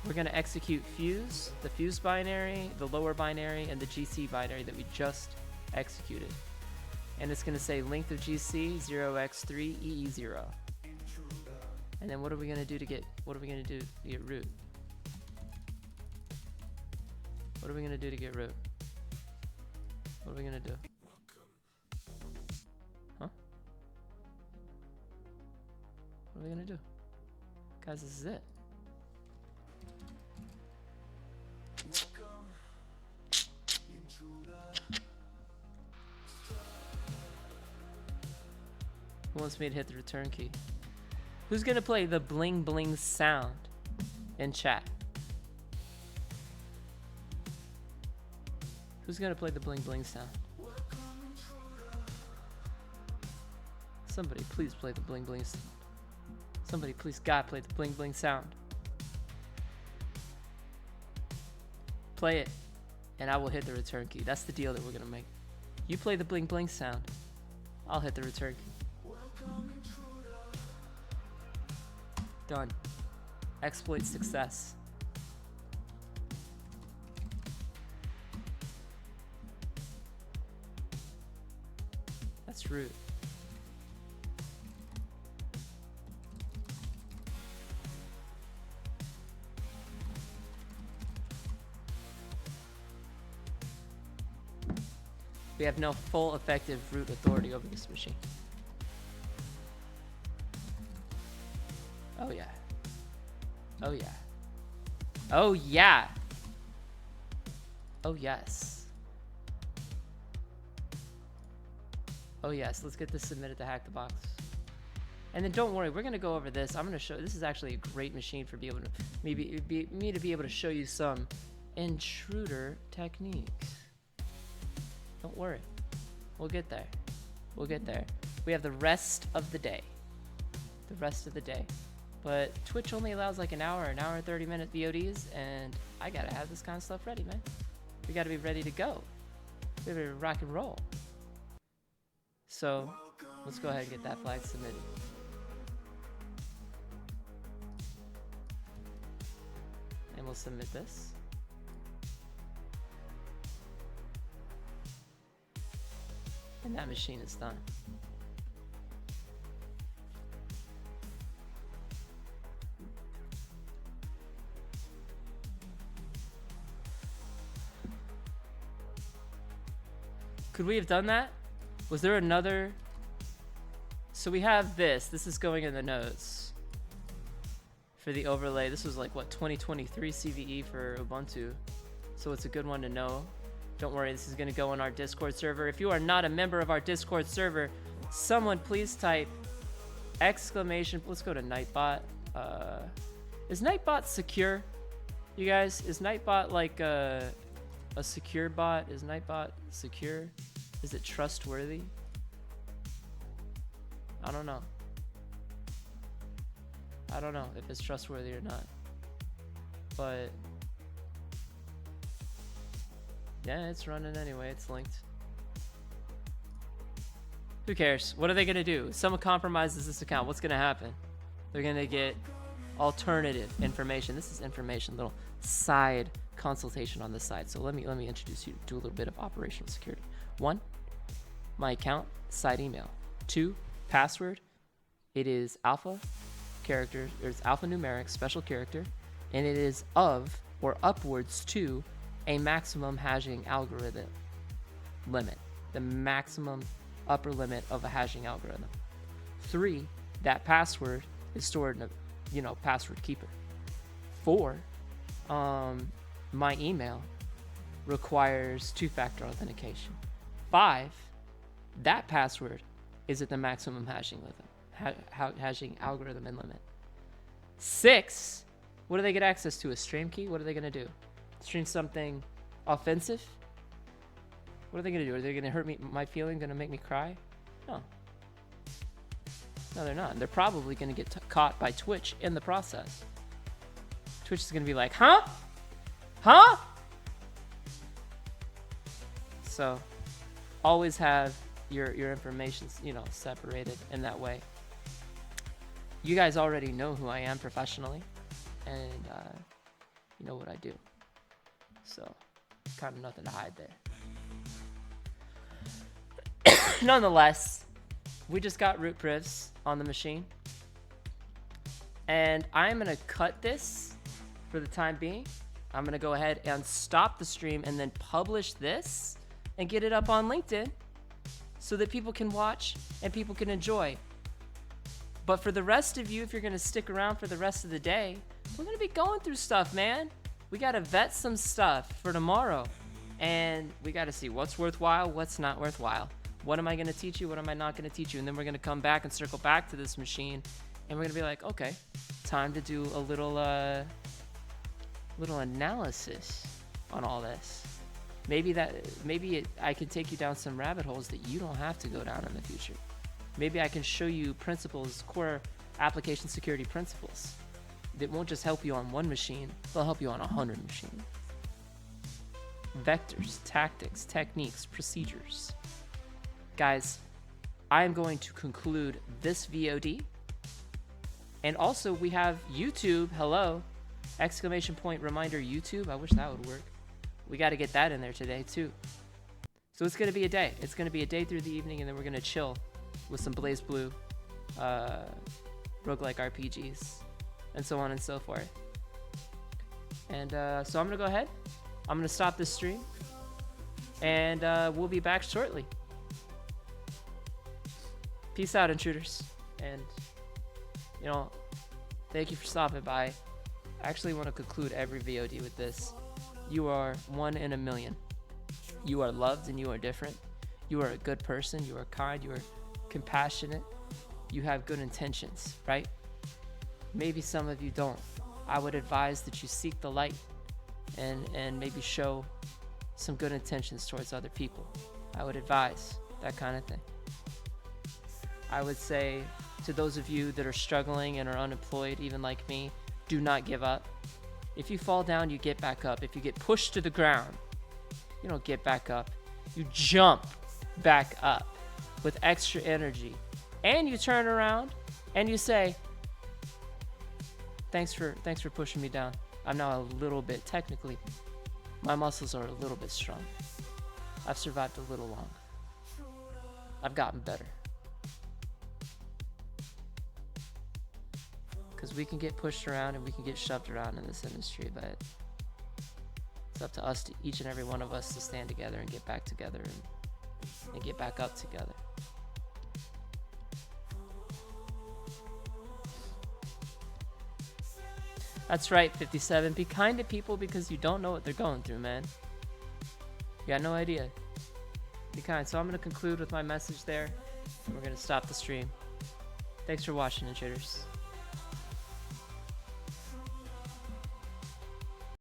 we're going to execute fuse, the fuse binary, the lower binary, and the GC binary that we just executed. And it's going to say length of GC 0x3 EE0. And then what are we going to do to get root? What are we going to do to get root? What are we going to do? Huh? What are we going to do? Guys, this is it. Who wants me to hit the return key? Who's gonna play the bling bling sound in chat? Who's gonna play the bling bling sound? Somebody please play the bling bling sound. Somebody please God play the bling bling sound. Play it and I will hit the return key. That's the deal that we're gonna make. You play the bling bling sound, I'll hit the return key. Done. Exploit success. That's root. We have no full effective root authority over this machine. Oh yeah. Oh yeah. Oh yeah. Oh yes. Oh yes, let's get this submitted to Hack the Box. And then don't worry, we're gonna go over this. I'm gonna show, this is actually a great machine for me to be able to show you some intruder techniques. Don't worry, we'll get there. We'll get there. We have the rest of the day. The rest of the day. But Twitch only allows like an hour and 30-minute VODs, and I gotta have this kind of stuff ready, man. We gotta be ready to go. We gotta rock and roll. So let's go ahead and get that flag submitted. And we'll submit this. And that machine is done. Could we have done that? Was there another? So we have this. This is going in the notes for the overlay. This was like, what, 2023 CVE for Ubuntu. So it's a good one to know. Don't worry, this is going to go on our Discord server. If you are not a member of our Discord server, someone please type exclamation. Let's go to Nightbot. Is Nightbot secure? You guys, is Nightbot like a secure bot? Is Nightbot secure? Is it trustworthy? I don't know. I don't know if it's trustworthy or not. But yeah, it's running anyway. It's linked. Who cares? What are they gonna do? If someone compromises this account, what's gonna happen? They're gonna get alternative information. This is information, little side consultation on the side. So let me introduce you to a little bit of operational security. 1, my account, side email. 2, password. It is alpha character, it's alphanumeric special character, and it is of or upwards to a maximum hashing algorithm limit, the maximum upper limit of a hashing algorithm. 3, that password is stored in a password keeper. 4, my email requires 2-factor authentication. 5, that password is at the maximum hashing algorithm and limit. 6, what do they get access to? A stream key? What are they gonna do? Stream something offensive? What are they gonna do? Are they gonna hurt my feeling? Gonna make me cry? No. No, they're not. They're probably gonna get caught by Twitch in the process. Twitch is gonna be like, huh? Huh? So, always have your information, separated in that way. You guys already know who I am professionally, and you know what I do. So, kind of nothing to hide there. Nonetheless, we just got root privs on the machine, and I'm gonna cut this for the time being. I'm gonna go ahead and stop the stream and then publish this and get it up on LinkedIn so that people can watch and people can enjoy. But for the rest of you, if you're gonna stick around for the rest of the day, we're gonna be going through stuff, man. We gotta vet some stuff for tomorrow, and we gotta see what's worthwhile, what's not worthwhile. What am I gonna teach you? What am I not gonna teach you? And then we're gonna come back and circle back to this machine, and we're gonna be like, okay, time to do a little analysis on all this. Maybe I can take you down some rabbit holes that you don't have to go down in the future. Maybe I can show you principles, core application security principles that won't just help you on one machine, they'll help you on 100 machines. Vectors, tactics, techniques, procedures. Guys, I am going to conclude this VOD. And also we have YouTube, hello, exclamation point reminder YouTube. I wish that would work. We got to get that in there today too. So it's going to be a day. It's going to be a day through the evening, and then we're going to chill with some BlazBlue, roguelike RPGs, and so on and so forth. And so I'm going to go ahead. I'm going to stop this stream. And we'll be back shortly. Peace out, intruders. And, you know, thank you for stopping by. I actually want to conclude every VOD with this. You are 1 in a million. You are loved and you are different. You are a good person. You are kind. You are compassionate. You have good intentions, right? Maybe some of you don't. I would advise that you seek the light and maybe show some good intentions towards other people. I would advise that kind of thing. I would say to those of you that are struggling and are unemployed, even like me, do not give up. If you fall down, you get back up. If you get pushed to the ground, you don't get back up. You jump back up with extra energy. And you turn around and you say, thanks for pushing me down. I'm now a little bit, technically, my muscles are a little bit strong. I've survived a little longer. I've gotten better. Because we can get pushed around and we can get shoved around in this industry, but it's up to us, to each and every one of us, to stand together and get back together and get back up together. That's right, 57. Be kind to people because you don't know what they're going through, man. You got no idea. Be kind. So I'm going to conclude with my message there. We're going to stop the stream. Thanks for watching, intruders.